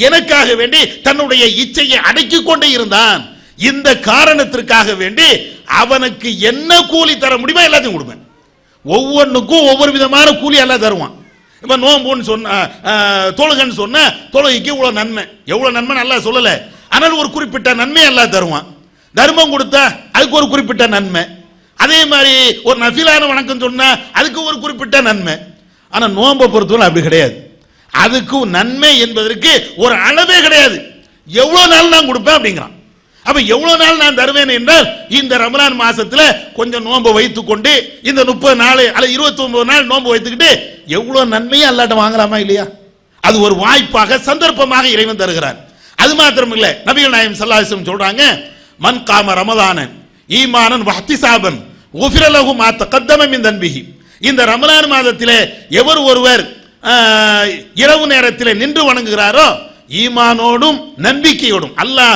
எனக்காக வேண்டி தன்னுடைய இச்சையை அடக்கிக் கொண்டே இருந்தான். இந்த காரணத்திற்காக வேண்டி அவனுக்கு என்ன கூலி தர முடியுமோ எல்லாத்தையும் கொடுப்பேன். ஒவ்வொன்றுக்கும் ஒவ்வொரு விதமான கூலி எல்லாம் தருவான். இப்ப நோம்புன்னு சொன்ன தொழுகன்னு சொன்ன தொழுகைக்கு இவ்வளவு நன்மை, எவ்வளவு நன்மை நல்லா சொல்லல, ஆனால் ஒரு குறிப்பிட்ட நன்மை எல்லாம் தருவான். தர்மம் கொடுத்தா அதுக்கு ஒரு குறிப்பிட்ட நன்மை. அதே மாதிரி ஒரு நஃபிலான வணக்கம் சொன்னா அதுக்கு ஒரு குறிப்பிட்ட நன்மை. ஆனா நோன்பை பொறுத்தவரை அப்படி கிடையாது. அதுக்கு நன்மை என்பதற்கு ஒரு அளவே கிடையாது. எவ்வளவு நாள் நான் கொடுப்பேன் அப்படிங்கிறான். அப்ப எவ்வளவு நாள் நான் தருவேன் என்றால், இந்த ரமலான் மாசத்துல கொஞ்சம் நோன்பை வைத்துக் கொண்டு இந்த 30 நாள் அல்லது 29 நாள் நோன்பு வைத்துக்கிட்டு எவ்வளவு நன்மையும் அல்லாட்ட வாங்கலாமா இல்லையா? அது ஒரு வாய்ப்பாக சந்தர்ப்பமாக இறைவன் தருகிறார். அது மாத்திரம் இல்ல, நபிகள் நாயகம் ஸல்லல்லாஹு அலைஹி வஸல்லம் சொல்றாங்க, மன் காம ரமலான ஈமானன் வஹ்திசாபன் குஃபிர லஹு மா தகத்தம மின் தன்பிஹி. இந்த ரமலான் மாதத்திலே எவர் ஒருவர் இரவு நேரத்திலே நின்று வணங்குகிறாரோ, ஈமானோடும் நம்பிக்கையோடும் அல்லாஹ்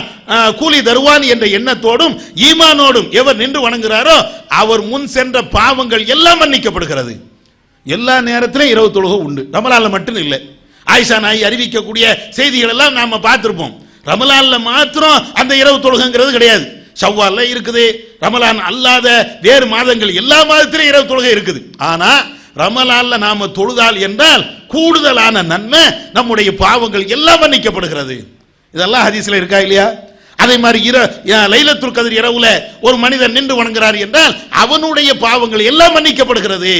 கூலி தருவான் என்ற எண்ணத்தோடும் ஈமானோடும் எவர் நின்று வணங்குகிறாரோ அவர் முன் சென்ற பாவங்கள் எல்லாம் மன்னிக்கப்படுகிறது. எல்லா நேரத்திலும் இரவு தொழுகை உண்டு, ரமலான்ல மட்டும் இல்லை. ஆயிஷா நாயகி அறிவிக்கக்கூடிய செய்திகள் எல்லாம் நாம பார்த்திருப்போம். ரமலான்ல மாத்திரம் அந்த இரவு தொழுகைங்கிறது கிடையாது. ஷவ்வால்ல இருக்குது, ரமலான் அல்லாத வேறு மாதங்கள் எல்லா மாதத்திலும் இரவு தொழுகை இருக்குது. ஆனா ரமலான்ல நாம தொழுதால் என்றால் கூடுதலான நன்மை, நம்முடைய பாவங்கள் எல்லாம் மன்னிக்கப்படுகிறது. இதெல்லாம் ஹதீஸ்ல இருக்கா இல்லையா? அதே மாதிரி லைலத்துல் கத்ர் இரவுல ஒரு மனிதன் நின்று வணங்குறார் என்றால் அவனுடைய பாவங்கள் எல்லாம் மன்னிக்கப்படுகிறது.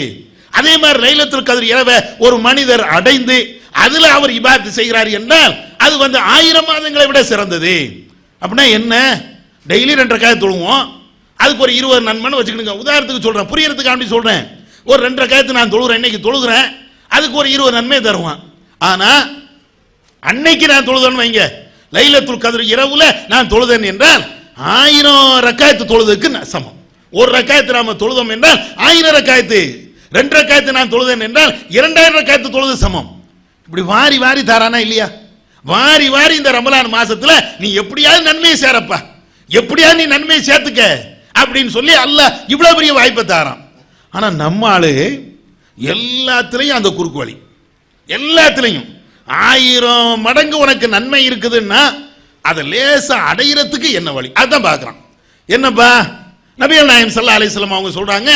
அதே மாதிரி லைலத்துல் கத்ர் இரவை ஒரு மனிதர் அடைந்து அதுல அவர் இபாதத் செய்கிறார் என்றால் அது 1000 மாதங்களை விட சிறந்தது. அப்படின்னா என்ன? டெய்லி 2 ரக்காத் தொழுவோம், அதுக்கு ஒரு 20 நன்மைன்னு வச்சுக்கிடுங்க. உதாரணத்துக்கு சொல்றேன், புரியறதுக்காண்டி சொல்றேன். ஒரு 2 ரக்காத் நான் தொழுகிறேன், இன்னைக்கு தொழுகிறேன், அதுக்கு ஒரு 20 நன்மை தருவான். ஆனா அன்னைக்கு நான் தொழுதேன்னு வைங்க, லைலத்துல் கத்ர் இரவுல நான் தொழுதேன் என்றால் 1000 ரக்காத் தொழுதுக்கு சமம். ஒரு ரக்காத் நாம தொழுதோம் என்றால் 1000 ரக்காத், 2 ரக்காத் நான் தொழுதேன் என்றால் 2000 ரக்காத் தொழுது சமம். இப்படி வாரி வாரி தாரானா இல்லையா? வாரி வாரி இந்த ரமலான் மாசத்துல நீ எப்படியாவது நன்மையை சேரப்பா, எப்படியாவது நீ நன்மையை சேர்த்துக்க அப்படின்னு சொல்லி அல்லாஹ் இவ்வளவு பெரிய வாய்ப்பை தாரான். ஆனா நம்ம ஆளு எல்லாத்திலையும் அந்த குறுக்கு வழி, எல்லாத்திலையும் 1000 மடங்கு உனக்கு நன்மை இருக்குதுன்னா அதை லேசா அடையிறதுக்கு என்ன வழி அதான் பார்க்கறான். என்னப்பா? நபிகள் நாயகம் ஸல்லல்லாஹு அலைஹி வஸல்லம் அவங்க சொல்றாங்க,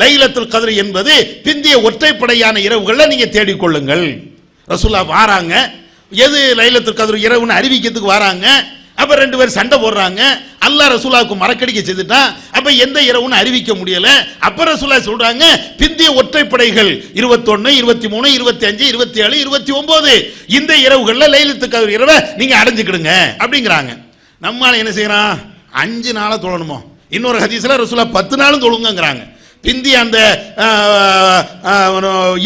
லைலத்துல் கத்ர் என்பது பிந்திய ஒற்றைப்படையான இரவுகளை நீங்க தேடிக்கொள்ளுங்கள். ரசூலுல்லாஹ் வாராங்க, எது லைலத்துல் கத்ர் இரவுன்னு அறிவிக்கிறதுக்கு வராங்க. அப்ப 2 பேர் சண்டை போடுறாங்க. அல்லாஹ் ரசூலுல்லாஹ்க்கு மறக்கடிக்க செய்துட்டான். அப்ப எந்த இரவுன்னு அறிவிக்க முடியல. அப்ப ரசூலுல்லாஹ் சொல்றாங்க, பிந்திய ஒற்றைப்படைகள் 21, 23, 25, 27, 29 இந்த இரவுகள்ல லைலத்துல் கத்ர் இரவை நீங்க அடைஞ்சுக்கிடுங்க அப்படிங்கிறாங்க. நம்மால என்ன செய்யறான்? 5 நாளா தொழணுமோ? இன்னொரு ஹதீஸ்ல ரசூலுல்லாஹ் 10 நாளும் தொழுங்கங்கறாங்க. பிந்தி அந்த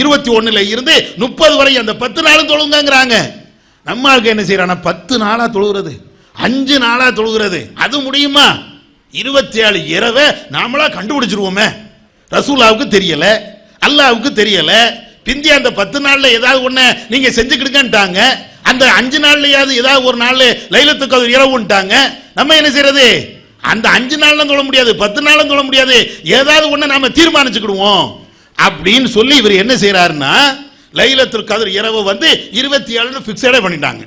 21 இருந்து 30 வரை அந்த 10 நாளும் தொழுங்கங்கறாங்க. நம்ம ஆளுக்கு என்ன செய்யறானா? 10 நாளா தொழுகிறது, 5 நாளா தொழுகிறது அது முடியுமா? 27 இரவை நாமளா கண்டுபிடிச்சிருவோமே. ரசூலாவுக்கு தெரியல, அல்லாவுக்கு தெரியல. பிந்தி அந்த 10 நாள்ல ஏதாவது ஒண்ணு நீங்க செஞ்சுக்கிடுங்கன்ட்டாங்க. அந்த 5 நாள்லயாவது ஏதாவது ஒரு நாள் லைலத்துல் கத்ர் இரவுன்ட்டாங்க. நம்ம என்ன செய்யறது? அந்த 5 நாள்லாம் தொழ முடியாது, 10 நாளும் தொழ முடியாது, ஏதாவது ஒண்ணு நாம தீர்மானிச்சுக்கிடுவோம் அப்படின்னு சொல்லி இவர் என்ன செய்யறாருன்னா லைலத்துல் கத்ர் இரவு 27 பிக்ஸடே பண்ணிட்டாங்க.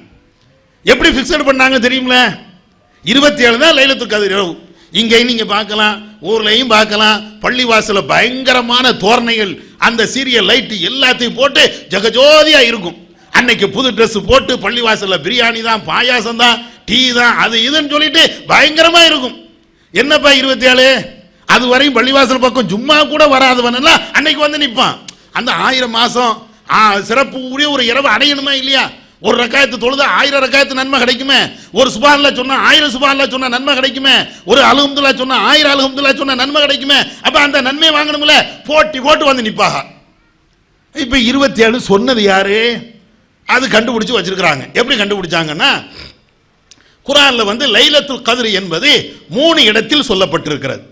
எப்படி பிக்ஸட் பண்ணாங்க தெரியுமில? 27 தான் லைலத்துல் கத்ர் இரவு. இங்கே நீங்க பார்க்கலாம், ஊர்லயும் பார்க்கலாம், பள்ளிவாசல பயங்கரமான தோரணைகள், அந்த சீரியல் லைட் எல்லாத்தையும் போட்டு ஜகஜோதியா இருக்கும். அன்னைக்கு புது ட்ரெஸ் போட்டு பள்ளிவாசல்ல பிரியாணி தான், பாயாசம் தான், டீ தான், அது இதுன்னு சொல்லிட்டு பயங்கரமா இருக்கும். என்னப்பா 27? அது வரையும் பள்ளிவாசல் பக்கம் சும்மா கூட வராதவனெல்லாம் அன்னைக்கு வந்து நிற்பான். அந்த 1000 மாசம் சிறப்பு உரிய ஒரு இரவு அடையணுமா இல்லையா? ஒரு ரக்காயத்து தொழுது 1000 ரக்காயத்து நன்மை கிடைக்குமே. ஒரு சுப்ஹானல்லாஹ் சொன்னா 1000 சுப்ஹானல்லாஹ் சொன்னா நன்மை கிடைக்குமே. ஒரு அல்ஹம்துலில்லாஹ் சொன்னா 1000 அல்ஹம்துலில்லாஹ் சொன்னா நன்மை கிடைக்குமே. அப்ப அந்த நன்மையை வாங்கணும்ல, போட்டி போட்டு வந்து நிப்பாக. இப்ப 27 சொன்னது யாரு? அது கண்டுபிடிச்சு வச்சிருக்காங்க. எப்படி கண்டுபிடிச்சாங்கன்னா, குர்ஆன்ல லைலத்துல் கத்ர் என்பது 3 இடத்தில் சொல்லப்பட்டிருக்கிறது.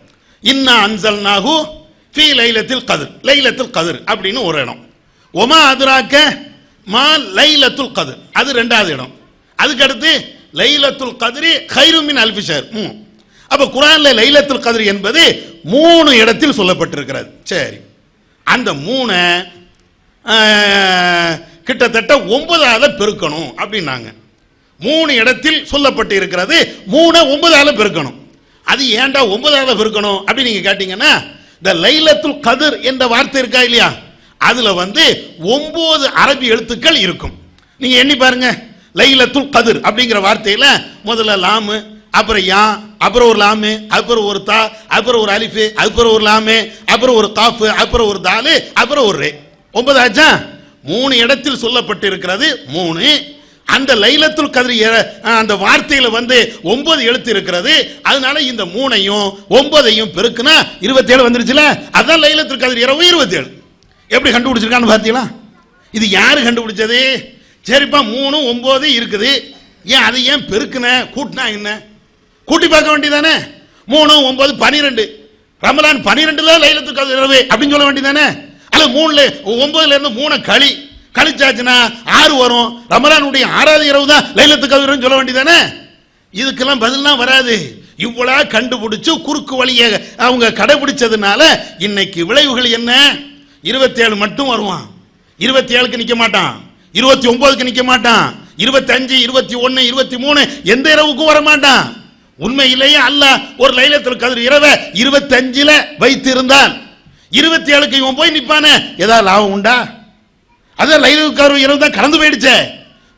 இன்னா அன்சல்நாஹு ஃபீ லைலத்துல் கத்ர், லைலத்துல் கத்ர் அப்படின்னு ஒரு இடம். ஒமா அதுராக்க மா லைலத்துல் கத்ர், அது 2வது இடம். அதுக்கு அடுத்து லைலத்துல் கத்ரி கைரு மின் அல்ஃபி ஷஹர். அப்ப குர்ஆன்ல லைலத்துல் கத்ர் என்பது 3 இடத்தில் சொல்லப்பட்டிருக்கிறது. சரி, அந்த 3 கிட்டத்தட்ட 9ஆல பெருக்கணும் அப்படின்னாங்க. 3 இடத்தில் சொல்லப்பட்டு இருக்கிறது, 3 9ஆல பெருக்கணும். அது ஏன்டா 9ஆல பெருக்கணும் அப்படின்னு நீங்க கேட்டீங்கன்னா, இந்த லைலத்துல் கத்ர் என்ற வார்த்தை இருக்கா இல்லையா, அதுல 9 அரபி எழுத்துக்கள் இருக்கும். நீங்க எண்ணி பாருங்க. லைலத்துல் கத்ர் அப்படிங்கிற வார்த்தையில முதல்ல லாமு, அப்புறம் யா, அப்புறம் ஒரு லாமு, அப்புறம் ஒரு தா, அப்புறம் ஒரு அலிஃபு, அப்புறம் ஒரு லாமு, அப்புறம் ஒரு காஃபு, அப்புறம் ஒரு தாலு, அப்புறம் ஒரு ரே. 9 ஆச்சா? 3 இடத்தில் சொல்லப்பட்டு இருக்கிறது 3. அந்த லைலத்துல் கத்ர் அந்த வார்த்தையில 9 எழுத்து இருக்கிறது. அதனால இந்த 3ஐயும் 9ஐயும் பெருக்குனா 27 வந்துருச்சுல. அதான் லைலத்துல் கத்ர் இரவு 27. எப்படி கண்டுபிடிச்சிருக்கான்னு பார்த்தீங்களா? இது யாரு கண்டுபிடிச்சது? சரிப்பா 3 9 இருக்குது, ஏன் அதை ஏன் பெருக்குன கூட்டினா என்ன? கூட்டி பார்க்க வேண்டியதானே. 3 9 12, ரமலான் 12ல லைலத்துல் கத்ர் இரவு அப்படின்னு சொல்ல வேண்டியதானே. அல்ல 9ல இருந்து 3 கழிச்சாச்சுன்னா 6 வரும். ரமலானுடைய 6வது இரவு தான் லைலத்துல் கத்ர்னு சொல்ல வேண்டியதானே. இதுக்கெல்லாம் பதிலாம் வராது. இவ்வளவு கண்டுபிடிச்சு குறுக்கு வழியை அவங்க கடைபிடிச்சதுனால இன்னைக்கு விளைவுகள் என்ன? 27 மட்டும் வருவான், 27க்கு நிக்க மாட்டான், 29க்கு நிக்க மாட்டான், 25 21 23 எந்த இரவுக்கும் வர மாட்டான். உண்மையிலேயே அல்லாஹ் ஒரு லைலத்துல் கத்ர் இரவை 25ல வைத்து இருந்தால் 27க்கு இவன் போய் நிப்பானே, ஏதாவது லாபம் உண்டா? அதான் லைலத்துல் கத்ர் இரவு தான் கடந்து போயிடுச்சே,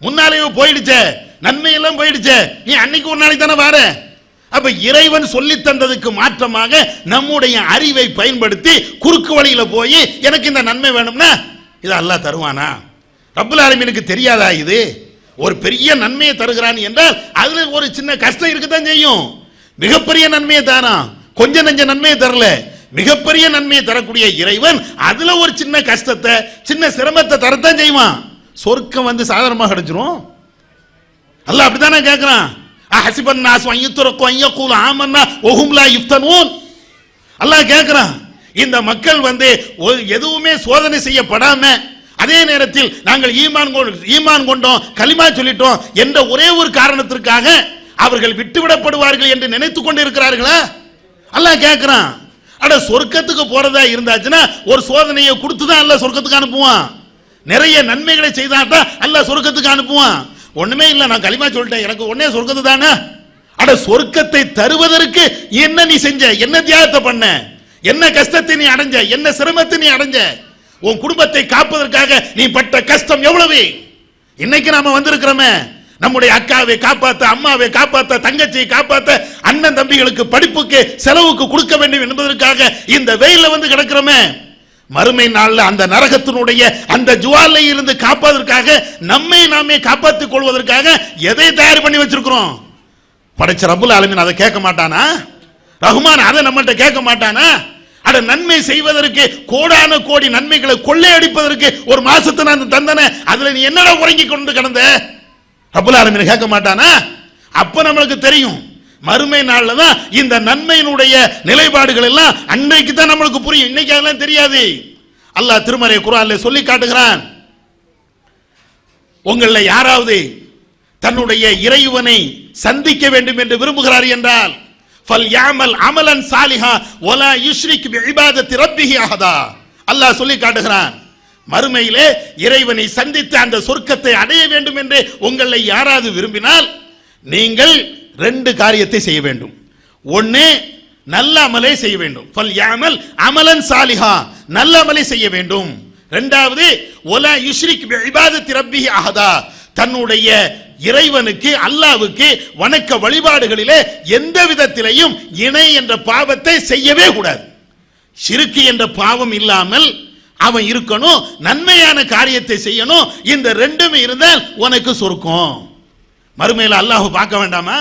முன்னாலேயே போயிடுச்சே, நன்மை எல்லாம் போயிடுச்சே. நீ அன்னைக்கு ஒரு நாளைக்கு தானே வார. அப்ப இறைவன் சொல்லி தந்ததுக்கு மாற்றமாக நம்முடைய அறிவை பயன்படுத்தி குறுக்கு வழியில போய் எனக்கு இந்த நன்மை வேணும்னா இது அல்லாஹ் தருவானா? ரப்புல் ஆலமீனுக்கு தெரியாதா? இது ஒரு பெரிய நன்மையை தருகிறான் என்றால் அதுல ஒரு சின்ன கஷ்டம் இருக்கத்தான் செய்யும். மிகப்பெரிய நன்மையை தானா, கொஞ்ச நெஞ்ச நன்மையை தரல, மிகப்பெரிய நன்மையை தரக்கூடிய இறைவன் அதுல ஒரு சின்ன கஷ்டத்தை, சின்ன சிரமத்தை தரத்தான் செய்வான். சொர்க்கம் சாதாரணமாக கிடைச்சிரும். அல்லாஹ் அப்படித்தானே கேட்கிறான். அஹஸிபன் நாஸ் அன் யுத்ரகு அன் யகூலு ஆமன்னா வஹும் லா யுஃப்தனூன். அல்லாஹ் கேட்கிறான், இந்த மக்கள் எதுவுமே சோதனை செய்யப்படாம அதே நேரத்தில் நாங்கள் ஈமான் கொண்டோம், கலிமா சொல்லிட்டோம் என்ற ஒரே ஒரு காரணத்திற்காக அவர்கள் விட்டுவிடப்படுவார்கள் என்று நினைத்துக் கொண்டு இருக்கிறார்களா? அல்லாஹ் கேட்கிறான். அட சொர்க்கத்துக்கு போறதா இருந்தாச்சுன்னா ஒரு சோதனையை கொடுத்துதான் அல்லாஹ் சொர்க்கத்துக்கு அனுப்புவான். நிறைய நன்மைகளை செய்தாதான் அல்லாஹ் சொர்க்கத்துக்கு அனுப்புவான். ஒண்ணுமே இல்ல, நான் களிமா சொல்லிட்டேன், எனக்கு ஒன்னே சொர்க்கத்து தானே. அட சொர்க்கத்தை தருவதற்கு என்ன நீ செஞ்ச, என்ன தியாகத்தை பண்ண, என்ன கஷ்டத்தை நீ அடைஞ்ச, என்ன சிரமத்தை நீ அடைஞ்ச, உன் குடும்பத்தை காப்பதற்காக நீ பட்ட கஷ்டம் எவ்வளவு. இன்னைக்கு நாம வந்திருக்கிறோமே, நம்முடைய அக்காவை காப்பாத்த, அம்மாவை காப்பாத்த, தங்கச்சியை காப்பாத்த, அண்ணன் தம்பிகளுக்கு படிப்புக்கு செலவுக்கு கொடுக்க வேண்டும் என்பதற்காக இந்த வெயில கிடக்கிறோமே. மறுமை நாள்ல அந்த நரகத்தினுடைய அந்த ஜுவாலையில் இருந்து காப்பதற்காக நம்மை நாமே காப்பாற்றிக் கொள்வதற்காக எதை தயார் பண்ணி வச்சிருக்கிறோம்? படைச்ச ரப்புல் ஆலமீன் அதை கேட்க மாட்டானா? ரஹ்மான் அதை நம்மள்ட்ட கேட்க மாட்டானா? அட நன்மை செய்வதற்கு கோடான கோடி நன்மைகளை கொள்ளையடிப்பதற்கு ஒரு மாசத்தை நான் தந்தன, அதுல நீ என்னடா உறங்கி கொண்டு கிடந்த? ரப்புல் ஆலமீன் கேட்க மாட்டானா? அப்ப நம்மளுக்கு தெரியும். மறுமை நாள்ல தான் இந்த நன்மையினுடைய நிலைப்பாடுகள் எல்லாம் அன்னைக்கு தான் நம்மளுக்கு புரியும். இன்னைக்கு அதெல்லாம் தெரியாது. அல்லாஹ் திருமறை குர்ஆன்ல சொல்லி காட்டுகிறான், உங்கள யாராவது தன்னுடைய இறைவனை சந்திக்க வேண்டும் என்று விரும்புகிறார் என்றால் ஃபல்யஅமல் அமலன் சாலிஹா வலா யுஷ்ரிக் பிஇபாதத்தி ரப்பிஹி அஹதா. அல்லாஹ் சொல்லி காட்டுகிறான், மறுமையிலே இறைவனை சந்தித்து அந்த சொர்க்கத்தை அடைய வேண்டும் என்று உங்களை யாராவது விரும்பினால் நீங்கள் 2 காரியத்தை செய்ய வேண்டும். ஒன்று, நல்ல அமலை செய்ய வேண்டும். ஃபல்யஅமல் அமலன் சாலிஹா, நல்ல அமலை செய்ய வேண்டும். இரண்டாவது, வலா யுஷ்ரிக் பிஇபாதத்தி ரப்பிஹி அஹதா, தன்னுடைய இறைவனுக்கு அல்லாஹ்வுக்கு வணக்க வழிபாடுகளிலே எந்த விதத்திலையும் இணை என்ற பாவத்தை செய்யவே கூடாது. ஷிர்க் என்ற பாவம் இல்லாமல் அவன் இருக்கணும், நன்மையான காரியத்தை செய்யணும். இந்த 2மே இருந்தால் உனக்கு சொர்க்கம். மறுமையில் அல்லாஹ் பார்க்க வேண்டாமா?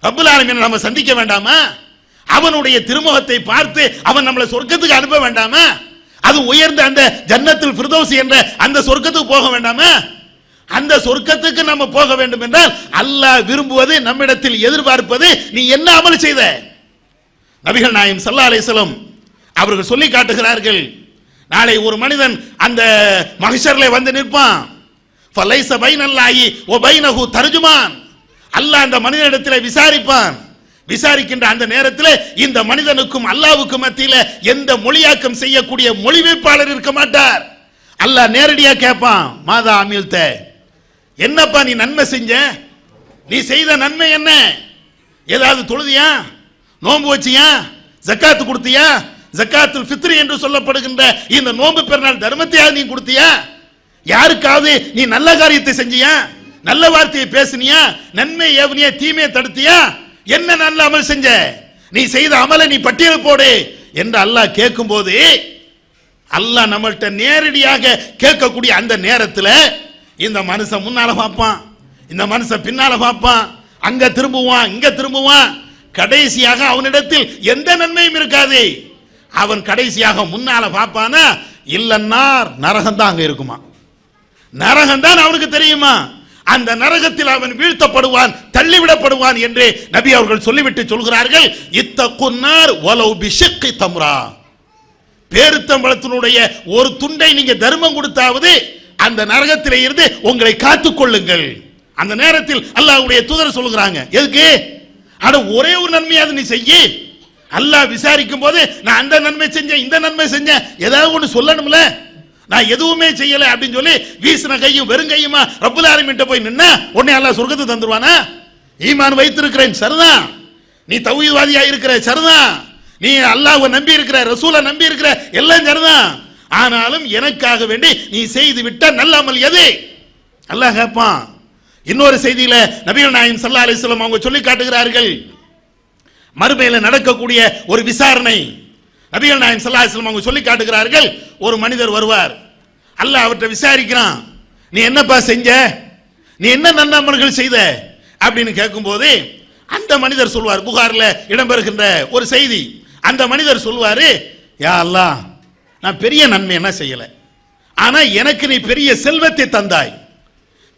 ரப்புல் ஆலமீனை நம்ம சந்திக்க வேண்டாமா? அவனுடைய திருமுகத்தை பார்த்து அவன் நம்மளை சொர்க்கத்துக்கு அனுப்ப வேண்டாமா? அது உயர்ந்த அந்த ஜன்னத்துல் ஃபிர்தௌஸ் என்ற அந்த சொர்க்கத்துக்கு போக வேண்டாமா? அந்த சொர்க்கத்துக்கு நம்ம போக வேண்டும் என்றால் அல்லாஹ் விரும்புவது, நம்மிடத்தில் எதிர்பார்ப்பது, நீ என்ன அமல் செய்த. நபிகள் நாயகம் ஸல்லல்லாஹு அலைஹி வஸல்லம் அவர்கள் சொல்லி காட்டுகிறார்கள், நாளை ஒரு மனிதன் அந்த மஹ்ஷர்ல வந்து நிற்பான். ஃபலைஸ பைனல்லாஹி வ பைனஹு தர்ஜுமான். அல்லாஹ் அந்த மனிதனிடத்தில் விசாரிப்பான். விசாரிக்கின்ற அந்த நேரத்தில் இந்த மனிதனுக்கும் அல்லாஹ்வுக்கும் மத்தியில் எந்த மொழியாக்கம் செய்யக்கூடிய மொழிபெயர்ப்பாளர் இருக்க மாட்டார். அல்லாஹ் நேரடியா கேட்பான், மாதா அமில்த, என்னப்பா நீ நன்மை செஞ்ச? நீ செய்த நன்மை என்ன? ஏதாவது தொழுதியா? நோன்பு வச்சியா? ஜக்காத்து கொடுத்தியா? ஜக்காத்துல் ஃபித்ர் என்று சொல்லப்படுகின்ற இந்த நோன்பு பெருநாள் தர்மத்தையாவது நீ கொடுத்தியா? யாருக்காவது நீ நல்ல காரியத்தை செஞ்சியா? நல்ல வார்த்தையை பேசினியா? நன்மை ஏவனியா? தீமையை தடுத்தியா? என்ன நல்ல அமல் செஞ்ச? நீ செய்த அமலை நீ பட்டியல் போடு என்று அல்லாஹ் கேட்கும் போது, அல்லாஹ் நம்மள்ட்ட நேரடியாக கேட்கக்கூடிய அந்த நேரத்தில் இந்த மனுஷன் முன்னால பார்ப்பான், இந்த மனுஷன் பின்னால பார்ப்பான், அங்க திரும்புவான், இங்க திரும்புவான். கடைசியாக அவனிடத்தில் எந்த நன்மையும் இருக்காது. அவன் கடைசியாக முன்னால பார்ப்பானா, இல்லன்னார், நரகம் தான் அங்க இருக்குமா. நரகம் தான் அவனுக்கு தெரியுமா. அந்த நரகத்தில் அவன் வீழ்த்தப்படுவான், தள்ளிவிடப்படுவான் என்று நபி அவர்கள் சொல்லிவிட்டு சொல்கிறார்கள், இத்தகுன்னார் வலௌ பிஷக்கி தம்ரா. பேருத்தம்பழத்தினுடைய ஒரு துண்டை நீங்க தர்மம் கொடுத்தாவது அந்த நரகத்திலே இருந்து உங்களை காத்துக் கொள்ளுங்கள். அந்த நேரத்தில் அல்லாஹ்வுடைய தூதர் சொல்கிறாங்க, எதுக்கு? அட ஒரே ஒரு நன்மையாவது நீ செய்ய. அல்லாஹ் விசாரிக்கும் போது நான் அந்த நன்மை செஞ்சேன், இந்த நன்மை செஞ்சேன், ஏதாவது ஒன்று சொல்லணும்ல. நான் எதுவுமே செய்யல அப்படின்னு சொல்லி வீசின கையும் வெறுங்கையுமா ரப்புல் ஆலமீன்ட்ட போய் நின்னா உடனே அல்லாஹ் சொர்க்கத்தை தந்துருவானா? ஈமான் வைத்திருக்கிறேன் சரிதான், நீ தௌஹீத்வாதியா இருக்கிற சரிதான், நீ அல்லாஹ்வை நம்பி இருக்கிற, ரசூலை நம்பி இருக்கிற, எல்லாம் சரிதான். ஆனாலும் எனக்காக வேண்டி நீ செய்து விட்ட நல்ல அமல் எது? அல்லாஹ் கேட்பான். இன்னொரு செய்தியில நபிகள் நாயகம் ஸல்லல்லாஹு அலைஹி வஸல்லம் அவங்க சொல்லி காட்டுகிறார்கள், மறுமையில் நடக்கக்கூடிய ஒரு விசாரணை. நபிகள் நாயகம் ஸல்லல்லாஹு அலைஹி வஸல்லம் அவங்க சொல்லி காட்டுகிறார்கள், ஒரு மனிதர் வருவார். அல்லாஹ் அவர்கிட்ட விசாரிக்கிறான், நீ என்னப்பா செஞ்ச, நீ என்ன நல்ல அமல்கள் செய்த அப்படின்னு கேட்கும்போது அந்த மனிதர் சொல்வார், புகார்ல இடம்பெறுகின்ற ஒரு செய்தி. அந்த மனிதர் சொல்வாரு, யா அல்லாஹ், நான் பெரிய நன்மை என்ன செய்யல, ஆனா எனக்கு நீ பெரிய செல்வத்தை தந்தாய்,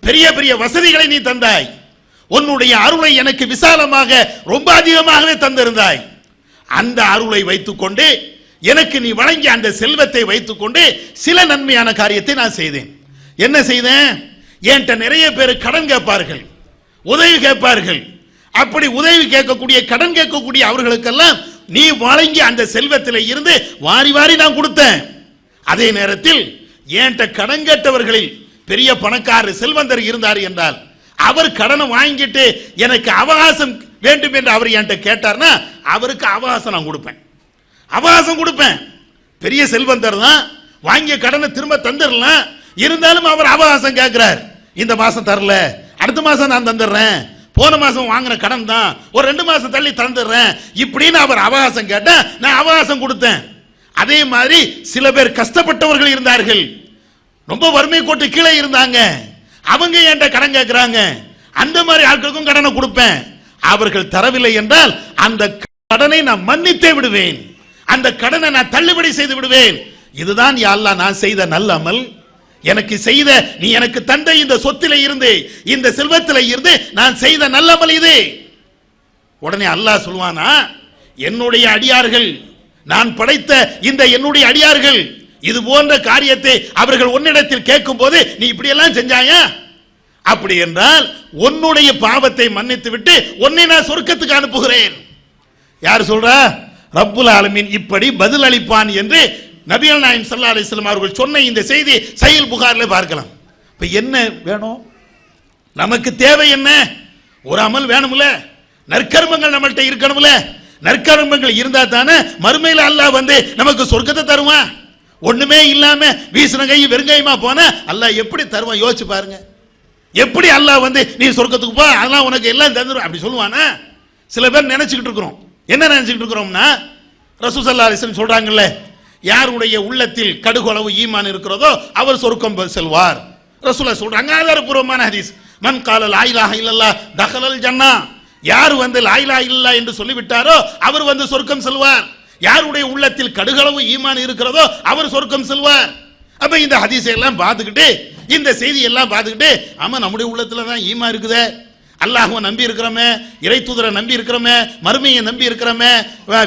பெரிய பெரிய வசதிகளை நீ தந்தாய், உன்னுடைய அருளை எனக்கு விசாலமாக ரொம்ப அதிகமாகவே தந்திருந்தாய். அந்த அருளை வைத்துக்கொண்டு எனக்கு நீ வழங்கிய அந்த செல்வத்தை வைத்துக்கொண்டு சில நன்மையான காரியத்தை நான் செய்தேன். என்ன செய்தேன்? என்கிட்ட நிறைய பேர் கடன் கேட்பார்கள், உதவி கேட்பார்கள். அப்படி உதவி கேட்கக்கூடிய, கடன் கேட்கக்கூடிய அவர்களுக்கெல்லாம் நீ வழங்கி அந்த செல்வத்தில் இருந்து வாரி வாரி நான் கொடுத்தேன். அதே நேரத்தில் என்கிட்ட கடன் கேட்டவர்களில் பெரிய பணக்காரர் செல்வந்தர் இருந்தார் என்றால் அவர் கடனை வாங்கிட்டு எனக்கு அவகாசம் வேண்டும் என்று அவர் என்கிட்ட கேட்டார்னா அவருக்கு அவகாசம் நான் கொடுப்பேன், அவகாசம் கொடுப்பேன். பெரிய செல்வந்தர் தான், வாங்கிய கடனை திரும்ப தந்துடலாம், இருந்தாலும் அவர் அவகாசம் கேட்கிறார். இந்த மாசம் தரல, அடுத்த மாசம் நான் தந்துடுறேன், போன மாசம் வாங்கின கடன் தான், ஒரு 2 மாசம் தள்ளி தந்துடுறேன், இப்படின்னு அவர் அவகாசம் கேட்டா நான் அவகாசம் கொடுத்தேன். அதே மாதிரி சில பேர் கஷ்டப்பட்டவர்கள் இருந்தார்கள், ரொம்ப வறுமை கோட்டு கீழே இருந்தாங்க, அவங்க என்கிட்ட கடன் கேட்கிறாங்க, அந்த மாதிரி ஆட்களுக்கும் கடனை கொடுப்பேன். அவர்கள் தரவில்லை என்றால் அந்த கடனை நான் மன்னித்தே விடுவேன், அந்த கடனை நான் தள்ளுபடி செய்து விடுவேன். இதுதான் யா அல்லாஹ் நான் செய்த நல்ல அமல், எனக்கு செய்த நீ எனக்கு தந்த இந்த சொத்தில இருந்து இந்த செல்வத்தில இருந்து நான் செய்த நல்லமல் இது. உடனே அல்லாஹ் சொல்வானா, என்னுடைய அடியார்கள், நான் படைத்த இந்த என்னுடைய அடியார்கள் இது போன்ற காரியத்தை அவர்கள் உன்னிடத்தில் கேட்கும் போது நீ இப்படி எல்லாம் செஞ்சாயா? அப்படி என்றால் உன்னுடைய பாவத்தை மன்னித்து விட்டு உன்னை நான் சொர்க்கத்துக்கு அனுப்புகிறேன். யார் சொல்றா? ரப்புல் ஆலமீன் இப்படி பதில் அளிப்பான் என்று நபிகள் நாயகம் ஸல்லல்லாஹு அலைஹி வஸல்லம் அவர்கள் சொன்ன இந்த செய்தி சஹீஹ் புகாரில பார்க்கலாம். இப்ப என்ன வேணும்? நமக்கு தேவை என்ன? ஒரு அமல் வேணும்ல, நற்கர்மங்கள் நம்மள்ட்ட இருக்கணும்ல. நற்கர்மங்கள் இருந்தா தானே மறுமையில அல்லாஹ் வந்து நமக்கு சொர்க்கத்தை தருவான். ஒண்ணுமே இல்லாம வீசின கை வெறுங்கையுமா போனா அல்லாஹ் எப்படி தருவான்? யோசிச்சு பாருங்க. எப்படி அல்லாஹ் வந்து நீ சொர்க்கத்துக்கு போ, அதெல்லாம் உனக்கு எல்லாம் தந்துரும் அப்படி சொல்லுவானா? சில பேர் நினைச்சுக்கிட்டு இருக்கிறோம். என்ன நினைச்சுக்கிட்டு இருக்கிறோம்னா, ரசூல் ஸல்லல்லாஹு அலைஹி வஸல்லம் சொல்றாங்கல்ல, யாருடைய உள்ளத்தில் கடுகளவு ஈமான் இருக்கிறதோ அவர் சொர்க்கம் செல்வார். ரசூலுல்லாஹ் சொல்றாங்க, ஆதாரபூர்வமான ஹதீஸ். மன் கால லா இலாஹா இல்லல்லாஹ் தஹலல் ஜன்னா, யார் வந்து லா இலாஹா இல்லல்லாஹ் என்று சொல்லிவிட்டாரோ அவர் வந்து சொர்க்கம் செல்வார். யாருடைய உள்ளத்தில் கடுகளவு ஈமான் இருக்கிறதோ அவர் சொர்க்கம் செல்வார். அப்ப இந்த ஹதீஸை எல்லாம் பார்த்துக்கிட்டு, இந்த செய்தி எல்லாம் பார்த்துக்கிட்டு, ஆமா நம்முடைய உள்ளத்துல தான் ஈமான் இருக்குதே, அல்லாஹ்வை நம்பி இருக்கிறோமே, இறை தூதரை நம்பி இருக்கிறோமே, மறுமையை நம்பி இருக்கிறோமே,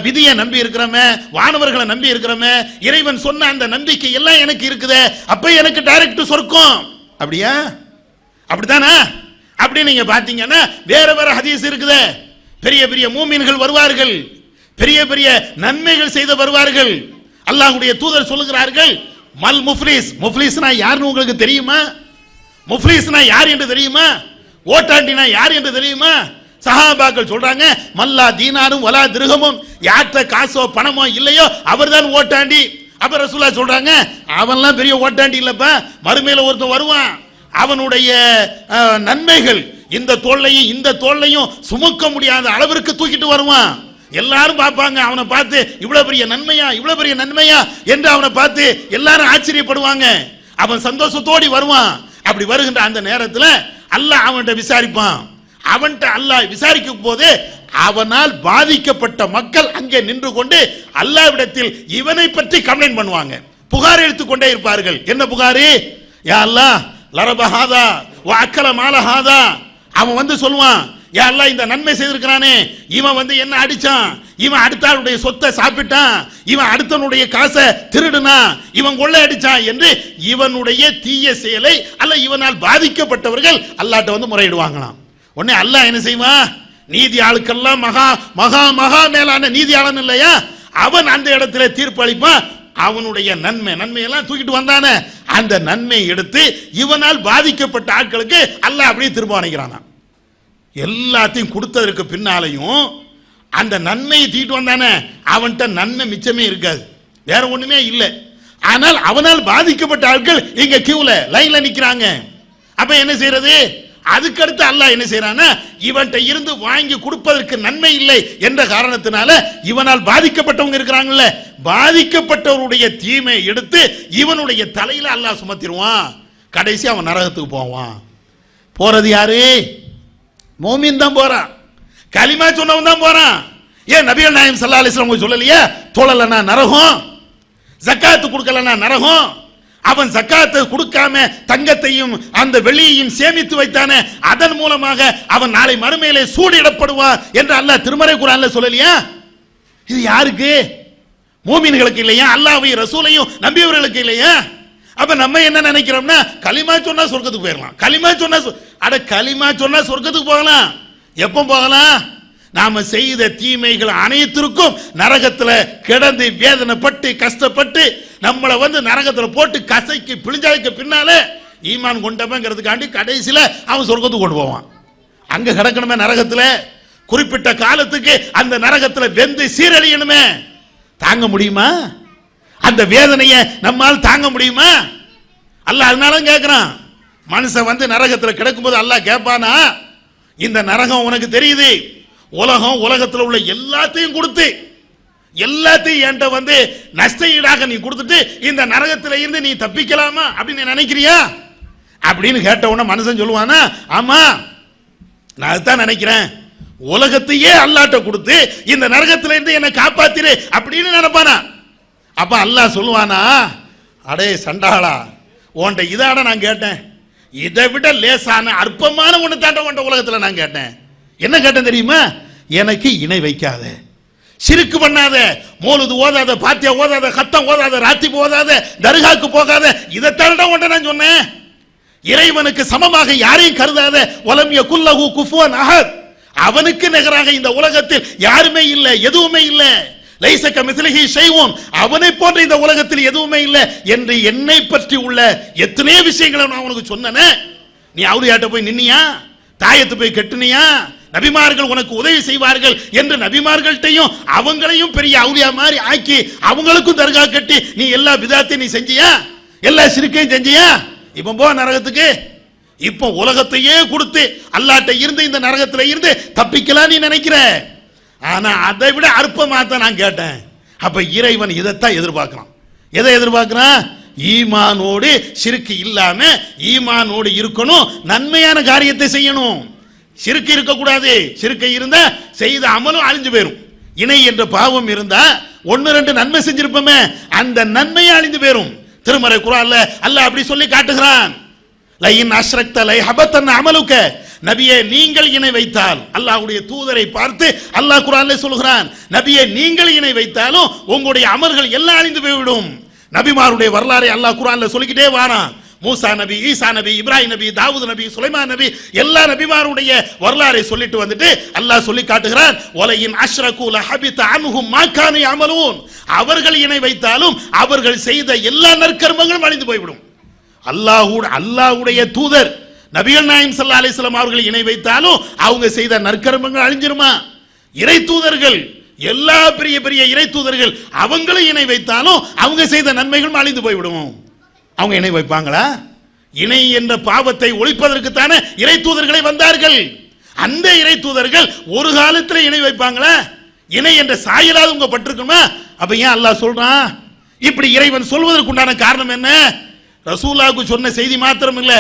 விதியை நம்பி இருக்கிறோமே, வானவர்களை நம்பி இருக்கிறோமே, இறைவன் சொன்ன அந்த நம்பிக்கை எல்லாம் எனக்கு இருக்குதே, அப்ப எனக்கு டைரக்ட் சொர்க்கம். அப்படியா? அப்படித்தானா? அப்படி நீங்க பாத்தீங்கன்னா வேற வேற ஹதீஸ் இருக்குதே, பெரிய பெரிய மூமின்கள் வருவார்கள், பெரிய பெரிய நன்மைகள் செய்த வருவார்கள். அல்லாஹ்வுடைய தூதர் சொல்லுகிறார்கள், மல் முஃப்லிஸ், முஃப்லிஸ்னா யாருன்னு உங்களுக்கு தெரியுமா? முஃப்லிஸ்னா யார் என்று தெரியுமா? ஓட்டாண்டினா யார் என்று தெரியுமா? சஹாபாக்கள் சொல்றாங்க, மல்லா தீனாரும் வலா திருகமும், யார்ட்ட காசோ பணமோ இல்லையோ அவர்தான் ஓட்டாண்டி. அப்ப ரசூலுல்லாஹ் சொல்றாங்க, அவன்லாம் பெரிய ஓட்டாண்டி இல்லப்பா, மறுமையில ஒருத்தன் வருவான், அவனுடைய நன்மைகள் இந்த தோல்லையும் இந்த தோல்லையும் சுமக்க முடியாத அளவிற்கு தூக்கிட்டு வருவான். எல்லாரும் பார்ப்பாங்க, அவனை பார்த்து இவ்வளவு பெரிய நன்மையா, இவ்வளவு பெரிய நன்மையா என்று அவனை பார்த்து எல்லாரும் ஆச்சரியப்படுவாங்க. அவன் சந்தோஷத்தோடி வருவான். அப்படி வருகின்ற அந்த நேரத்தில் அல்லாஹ் அவன்கிட்ட விசாரிப்பான். அவன்கிட்ட அல்லாஹ் விசாரிக்கும் போது அவனால் பாதிக்கப்பட்ட மக்கள் அங்கே நின்று கொண்டு அல்லாஹ்விடத்தில் இவனை பற்றி கம்ப்ளைண்ட் பண்ணுவாங்க, புகார் எடுத்துக்கொண்டே இருப்பார்கள். என்ன புகாரு? யா அல்லாஹ் லரபஹாதா வ அக்கல மாலஹாதா. அவன் வந்து சொல்லுவான், யா அல்லாஹ் இந்த நன்மை செய்திருக்கிறானே, இவன் வந்து என்ன அடிச்சான், இவன் அடுத்தவனுடைய சொத்தை சாப்பிட்டான், இவன் அடுத்தவனுடைய காசை திருடுனா, இவன் கொள்ளை அடிச்சான் என்று இவனுடைய தீய செயலை அல்ல இவனால் பாதிக்கப்பட்டவர்கள் அல்லாஹ்ட்ட வந்து முறையிடுவாங்களாம். உடனே அல்லாஹ் என்ன செய்வான்? நீதி ஆளுக்கெல்லாம் மகா மகா மகா மேலான நீதியாளன் இல்லையா, அவன் அந்த இடத்துல தீர்ப்பளிப்பான். அவனுடைய நன்மையெல்லாம் தூக்கிட்டு வந்தானே, அந்த நன்மையை எடுத்து இவனால் பாதிக்கப்பட்ட ஆட்களுக்கு அல்லாஹ் அப்படியே திரும்ப அணைக்கிறானா. எல்லாத்தையும் கொடுத்ததற்கு பின்னாலையும் அந்த நன்மையை தீட்டு வந்தானே, அவன்கிட்ட நன்மை மிச்சமே இருக்காது, வேற ஒண்ணுமே இல்லை. ஆனால் அவனால் பாதிக்கப்பட்ட ஆட்கள் இங்க கியூல லைன்ல நிக்கிறாங்க. அப்ப என்ன செய்யறது? அதுக்கடுத்து அல்லாஹ் என்ன செய்யறானா, இவன்கிட்ட இருந்து வாங்கி கொடுப்பதற்கு நன்மை இல்லை என்ற காரணத்தினால இவனால் பாதிக்கப்பட்டவங்க இருக்கிறாங்கல்ல, பாதிக்கப்பட்டவருடைய தீமை எடுத்து இவனுடைய தலையில அல்லாஹ் சுமத்திடுவான். கடைசி அவன் நரகத்துக்கு போவான். போறது யாரு? மோமின் தான் போறான், கலிமா சொன்னவன் தான் போறான். ஏன் நபிகள் நாயகம் ஸல்லல்லாஹு அலைஹி வஸல்லம் சொல்லலையா, தொழலனா நரகம், ஜக்காத்து கொடுக்கலனா நரகம். அவன் ஜக்காத்தை கொடுக்காம தங்கத்தையும் அந்த வெள்ளியையும் சேமித்து வைத்தானே, அதன் மூலமாக அவன் நாளை மறுமையிலே சூடிடப்படுவான் என்று அல்லாஹ் திருமறை குர்ஆன்ல சொல்லலையா? இது யாருக்கு? மூமின்களுக்கு இல்லையா? அல்லாஹ்வையும் ரசூலையும் நம்பியவர்களுக்கு இல்லையா? அப்ப நம்ம என்ன நினைக்கிறோம்னா, களிமா சொன்னா சொர்க்கத்துக்கு போயிடலாம், களிமா சொன்னா களிமா சொன்னா சொர்க்கத்துக்கு போகலாம். எப்போ போகலாம்? நாம செய்த தீமைகள் அனைத்திற்கும் நரகத்துல கிடந்து வேதனைப்பட்டு கஷ்டப்பட்டு நம்மளை வந்து நரகத்துல போட்டு கசைக்கு பிழிஞ்சாய்க்கு பின்னால ஈமான் கொண்டவங்கிறதுக்காண்டி கடைசியில அவன் சொர்க்கத்துக்கு கொண்டு போவான். அங்க கிடக்கணுமே நரகத்துல, குறிப்பிட்ட காலத்துக்கு அந்த நரகத்துல வெந்து சீரழியணுமே. தாங்க முடியுமா? அந்த வேதனையை நம்மால் தாங்க முடியுமா? அல்லாஹ் அதனால கேட்கிறான். மனுஷன் வந்து நரகத்துல கிடக்கும்போது அல்லாஹ் கேட்பானா, இந்த நரகம் உனக்கு தெரியுது, உலகத்தில் உள்ள எல்லாத்தையும் கொடுத்து எல்லாத்தையும் என்கிட்ட வந்து நஷ்ட ஈடாக நீ கொடுத்துட்டு இந்த நரகத்தில் இருந்து நீ தப்பிக்கலாமா அப்படின்னு நினைக்கிறியா அப்படின்னு கேட்ட உடனே மனுஷன் சொல்லுவானா, ஆமா நான் அதுதான் நினைக்கிறேன், உலகத்தையே அல்லாஹ்ட்ட கொடுத்து இந்த நரகத்தில் இருந்து என்னை காப்பாத்திரு அப்படின்னு நினைப்பானா. அப்ப அல்லாஹ் சொல்லுவானா, அடே சண்டாளா, உன்ட இதாட நான் கேட்டேன், இதை விட லேசான அற்பமான ஒன்று தாண்ட உன்ட உலகத்தில் நான் கேட்டேன். என்ன கேட்டேன் தெரியுமா? எனக்கு இணை வைக்காத, சிறுக்கு பண்ணாத, மௌலுது ஓதாத, பாத்தியா ஓதாத, கத்தம் ஓதாத, ராத்திப் ஓதாத, தர்காக்கு போகாத, இதை தாண்ட உன்ட நான் சொன்னேன். இறைவனுக்கு சமமாக யாரையும் கருதாத, வலம் யகுல்லஹு குஃபுவன் அஹத், அவனுக்கு நிகராக இந்த உலகத்தில் யாருமே இல்லை, எதுவுமே இல்லை. லைஸ கமிஸ்லிஹி ஷைஉன், அவனை போன்ற இந்த உலகத்தில் எதுவுமே இல்லை என்று என்னை பற்றி உள்ள எத்தனை விஷயங்களை நான் உனக்கு சொன்னேனே. நீ அவுலியாட்ட போய் நின்னியா? தாயத்து போய் கட்டுனியா? நபிமார்கள் உனக்கு உதவி செய்வார்கள் என்று நபிமார்கள்ட்டையும் அவங்களையும் பெரிய அவுலியா மாதிரி ஆக்கி அவங்களுக்கும் தர்கா கட்டி நீ எல்லா பிதாத்தையும் நீ செஞ்சியா? எல்லா சிறுக்கையும் செஞ்சியா? இப்ப போ நரகத்துக்கு. இப்போ உலகத்தையே கொடுத்து அல்லாட்ட இருந்து இந்த நரகத்துல இருந்து தப்பிக்கலாம் நீ நினைக்கிற. ஆனா அதை விட அற்பமாத்தான் நான் கேட்டேன். அப்ப இறைவன் இதைத்தான் எதிர்பார்க்கிறான். எதை எதிர்பார்க்கிறான்? ஈமானோடு சிறுக்கு இல்லாம ஈமானோடு இருக்கணும், நன்மையான காரியத்தை செய்யணும். சிறுக்கு இருக்கக்கூடாது. சிறுக்கை இருந்தா செய்த அமலும் அழிஞ்சு போயிரும். இணை என்ற பாவம் இருந்தா ஒன்னு ரெண்டு நன்மை செஞ்சிருப்போமே, அந்த நன்மையை அழிஞ்சு போயிரும். திருமறை குர்ஆன்ல அல்லாஹ் அப்படி சொல்லி காட்டுகிறான். லைன் அஷ்ரக்த லை ஹபத்தன் அமலுக்க, நபியே நீங்கள் இணை வைத்தால், அல்லாஹ்வுடைய தூதரை பார்த்து அல்லாஹ் குர்ஆன்ல சொல்கிறான், நபியே நீங்கள் இணை வைத்தாலும் உங்களுடைய அமல்கள் எல்லாம் அழிந்து போய்விடும். நபிமாருடைய வரலாறை அல்லாஹ் குர்ஆன்ல சொல்லிக்கிட்டே வாரான். மூசா நபி, ஈசா நபி, இப்ராஹிம் நபி, தாவூத் நபி, சுலைமான் நபி, எல்லா நபிமாருடைய வரலாறை சொல்லிட்டு வந்துட்டு அல்லாஹ் சொல்லி காட்டுகிறான், வலையின் அஷ்ரகு லஹபித அன்ஹும் மா கானு யஅமலூன், அவர்கள் இணை வைத்தாலும் அவர்கள் செய்த எல்லா நற்கர்மங்களும் அழிந்து போய்விடும். அல்லாஹ்வுடைய தூதர் நபிகள் நாயகம் ஸல்லல்லாஹு அலைஹி வஸல்லம் அவர்கள் இணை வைத்தாலும் அவங்க செய்த நற்கர்மங்கள் அழிஞ்சிருமா? இறை தூதர்கள், எல்லா பெரிய பெரிய இறை தூதர்கள் அவங்களும் இணை வைத்தாலும் அவங்க செய்த நன்மைகளும் அழிந்து போய்விடும். அவங்க இணை வைப்பாங்களா? இணை என்ற பாவத்தை ஒழிப்பதற்குத்தானே இறை தூதர்களை வந்தார்கள். அந்த இறை தூதர்கள் ஒரு காலத்தில் இணை வைப்பாங்களா? இணை என்ற சாயலாவது உங்க பட்டிருக்குமா? அப்ப ஏன் அல்லாஹ் சொல்றான்? இப்படி இறைவன் சொல்வதற்குண்டான காரணம் என்ன? ரசூலுல்லாஹ்வுக்கு சொன்ன செய்தி மாத்திரம் இல்ல,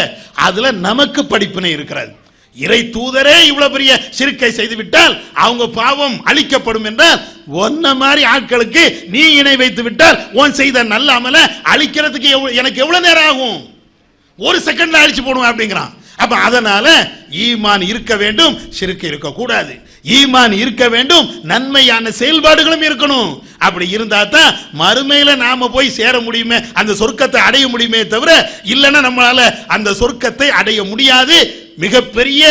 அதுல நமக்கு படிப்பினை இருக்கிறது. இறை தூதரே இவ்வளவு பெரிய சிறுக்கை செய்து விட்டால் அவங்க பாவம் அழிக்கப்படும் என்றால், ஒன்ன மாதிரி ஆட்களுக்கு நீ இணை வைத்து விட்டால் உன் செய்த நல்ல அமல அழிக்கிறதுக்கு எனக்கு எவ்வளவு நேரம் ஆகும்? ஒரு செகண்ட்ல அழிச்சு போடுவோம் அப்படிங்கிறான். அப்ப அதனால ஈமான் இருக்க வேண்டும், சிறுக்கு இருக்க கூடாது. ஈமான் இருக்க வேண்டும், நன்மையான செயல்பாடுகளும் இருக்கணும். அப்படி இருந்தா தான் மறுமையில நாம போய் சேர முடியுமே, அந்த சொர்க்கத்தை அடைய முடியுமே தவிர இல்லைன்னா நம்மளால அந்த சொர்க்கத்தை அடைய முடியாது. மிகப்பெரிய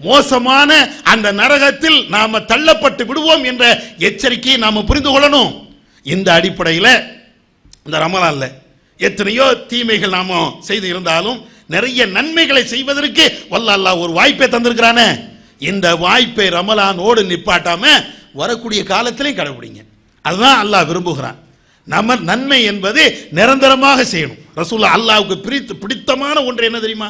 மோசமான அந்த நரகத்தில் நாம தள்ளப்பட்டு விடுவோம் என்ற எச்சரிக்கையை நாம புரிந்து கொள்ளணும். இந்த அடிப்படையில் இந்த ரமலான்ல எத்தனையோ தீமைகள் நாம செய்து இருந்தாலும் நிறைய நன்மைகளை செய்வதற்கு வல்ல அல்லாஹ் ஒரு வாய்ப்பை தந்திருக்கிறானே, இந்த வாய்ப்பை ரமலானோடு நிப்பாட்டாம வரக்கூடிய காலத்திலையும் கடைபிடிங்க. அதுதான் அல்லாஹ் விரும்புகிறான். நம்ம நன்மை என்பது நிரந்தரமாக செய்யணும். ரசூலுல்லாஹ் அல்லாஹ்வுக்கு பிடித்தமான ஒன்று என்ன தெரியுமா?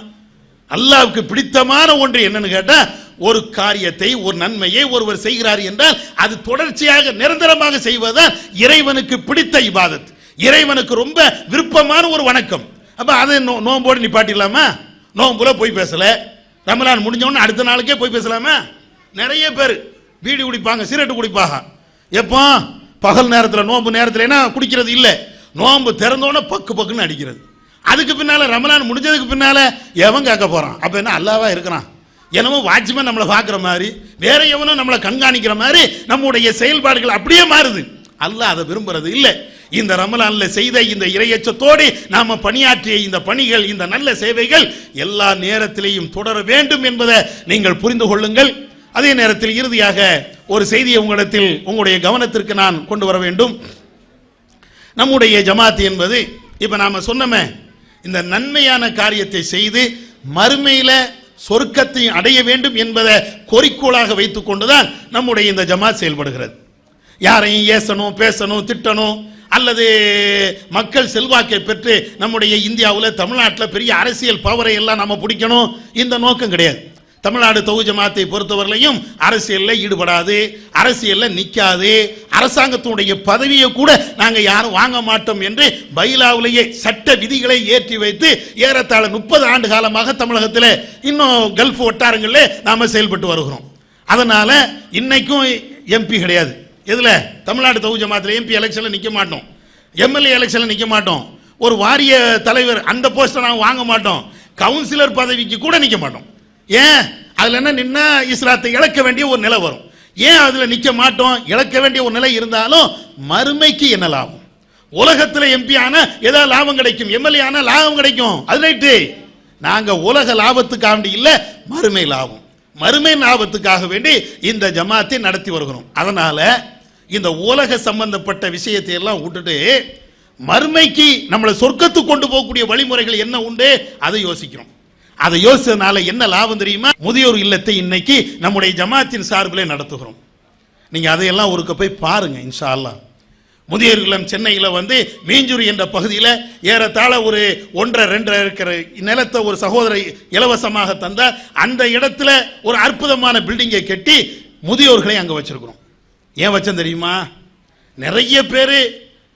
அல்லாஹ்வுக்கு பிடித்தமான ஒன்று என்னன்னு கேட்டா, ஒரு காரியத்தை, ஒரு நன்மையை ஒருவர் செய்கிறார் என்றால் அது தொடர்ச்சியாக நிரந்தரமாக செய்வதுதான் இறைவனுக்கு பிடித்த இபாதத், இறைவனுக்கு ரொம்ப விருப்பமான ஒரு வணக்கம். அப்ப அதை நோம்போடு நிப்பாட்டிடலாமா? நோம்புல போய் பேசல, ரமலான் முடிஞ்சவொன்னு அடுத்த நாளுக்கே போய் பேசலாமா? நிறைய பேர் பீடி குடிப்பாங்க, சிகரெட்டு குடிப்பாங்க. எப்போ? பகல் நேரத்தில், நோம்பு நேரத்தில். என்ன குடிக்கிறது இல்லை, நோம்பு திறந்தோன்னே பக்கு பக்குன்னு அடிக்கிறது. அதுக்கு பின்னால ரமலான் முடிஞ்சதுக்கு பின்னால எவன் கேட்க போறான்? அப்ப என்ன அல்லாவா இருக்கிறான்? என்னமோ வாட்ச்மேன் நம்மளை பார்க்குற மாதிரி, வேற எவனோ நம்மளை கண்காணிக்கிற மாதிரி நம்முடைய செயல்பாடுகள் அப்படியே மாறுது. அல்லாஹ் அதை விரும்புறது இல்லை. இந்த ரமலான்ல செய்த இந்த இறையச்சத்தோடு நாம பணியாற்றிய இந்த பணிகள், இந்த நல்ல சேவைகள் எல்லா நேரத்திலேயும் தொடர வேண்டும் என்பதை நீங்கள் புரிந்து கொள்ளுங்கள். அதே நேரத்தில் இறுதியாக ஒரு செய்தியை உங்களுடைய கவனத்திற்கு நான் கொண்டு வர வேண்டும். நம்முடைய ஜமாத் என்பது இப்ப நாம சொன்னமே, இந்த நன்மையான காரியத்தை செய்து மறுமையில சொர்க்கத்தை அடைய வேண்டும் என்பதை குறிக்கோளாக வைத்துக் கொண்டுதான் நம்முடைய இந்த ஜமாத் செயல்படுகிறது. யாரையும் ஏசணும், பேசணும், திட்டணும், அல்லது மக்கள் செல்வாக்கை பெற்று நம்முடைய இந்தியாவில், தமிழ்நாட்டில் பெரிய அரசியல் பவரை எல்லாம் நம்ம பிடிக்கணும், இந்த நோக்கம் கிடையாது. தமிழ்நாடு தௌஹீத் ஜமாத்தை பொறுத்தவரையிலையும் அரசியலில் ஈடுபடாது, அரசியலில் நிற்காது, அரசாங்கத்தினுடைய பதவியை கூட நாங்கள் யாரும் வாங்க மாட்டோம் என்று பைலாவிலேயே சட்ட விதிகளை ஏற்றி வைத்து ஏறத்தாழ 30 ஆண்டு காலமாக தமிழகத்தில், இன்னும் கல்ஃப் வட்டாரங்களில் நாம் செயல்பட்டு வருகிறோம். அதனால இன்னைக்கும் எம்பி கிடையாது. எதுல? தமிழ்நாடு தௌஹீத் ஜமாத்தில் எம்பி எலெக்ஷன்ல நிற்க மாட்டோம், எம்எல்ஏ எலெக்ஷன்ல நிற்க மாட்டோம். ஒரு வாரிய தலைவர் அந்த போஸ்ட்டை நாங்கள் வாங்க மாட்டோம், கவுன்சிலர் பதவிக்கு கூட நிற்க மாட்டோம். ஏன்? அதில் என்ன நின்னா இஸ்லாத்தை இழக்க வேண்டிய ஒரு நிலை வரும். ஏன் அதில் நிற்க மாட்டோம்? இழக்க வேண்டிய ஒரு நிலை இருந்தாலும் மறுமைக்கு என்ன லாபம்? உலகத்தில் எம்பி ஆனா ஏதாவது லாபம் கிடைக்கும், எம்எல்ஏ ஆனா லாபம் கிடைக்கும், அது ரைட்டு. நாங்கள் உலக லாபத்துக்காக இல்லை, மறுமை லாபம், மறுமை லாபத்துக்காக வேண்டி இந்த ஜமாத்தை நடத்தி வருகிறோம். அதனால இந்த உலக சம்பந்தப்பட்ட விஷயத்தை எல்லாம் விட்டுட்டு மறுமைக்கு நம்மளை சொர்க்கத்துக்கு கொண்டு போகக்கூடிய வழிமுறைகள் என்ன உண்டு அதை யோசிக்கிறோம். அதை யோசிச்சதுனால என்ன லாபம் தெரியுமா? முதியோர் இல்லத்தை இன்னைக்கு நம்முடைய ஜமாத்தின் சார்பில் நடத்துகிறோம். நீங்க அதையெல்லாம் ஒருக்க போய் பாருங்க இன்ஷா அல்லாஹ். முதியோர் இல்லம் சென்னையில் மீஞ்சூர் என்ற பகுதியில் ஏறத்தாழ ஒரு 1.5 இருக்கிற நிலத்தை ஒரு சகோதரி இலவசமாக தந்த அந்த இடத்துல ஒரு அற்புதமான பில்டிங்கை கட்டி முதியோர்களை அங்கே வச்சிருக்கிறோம். ஏன் வச்சோம் தெரியுமா? நிறைய பேர்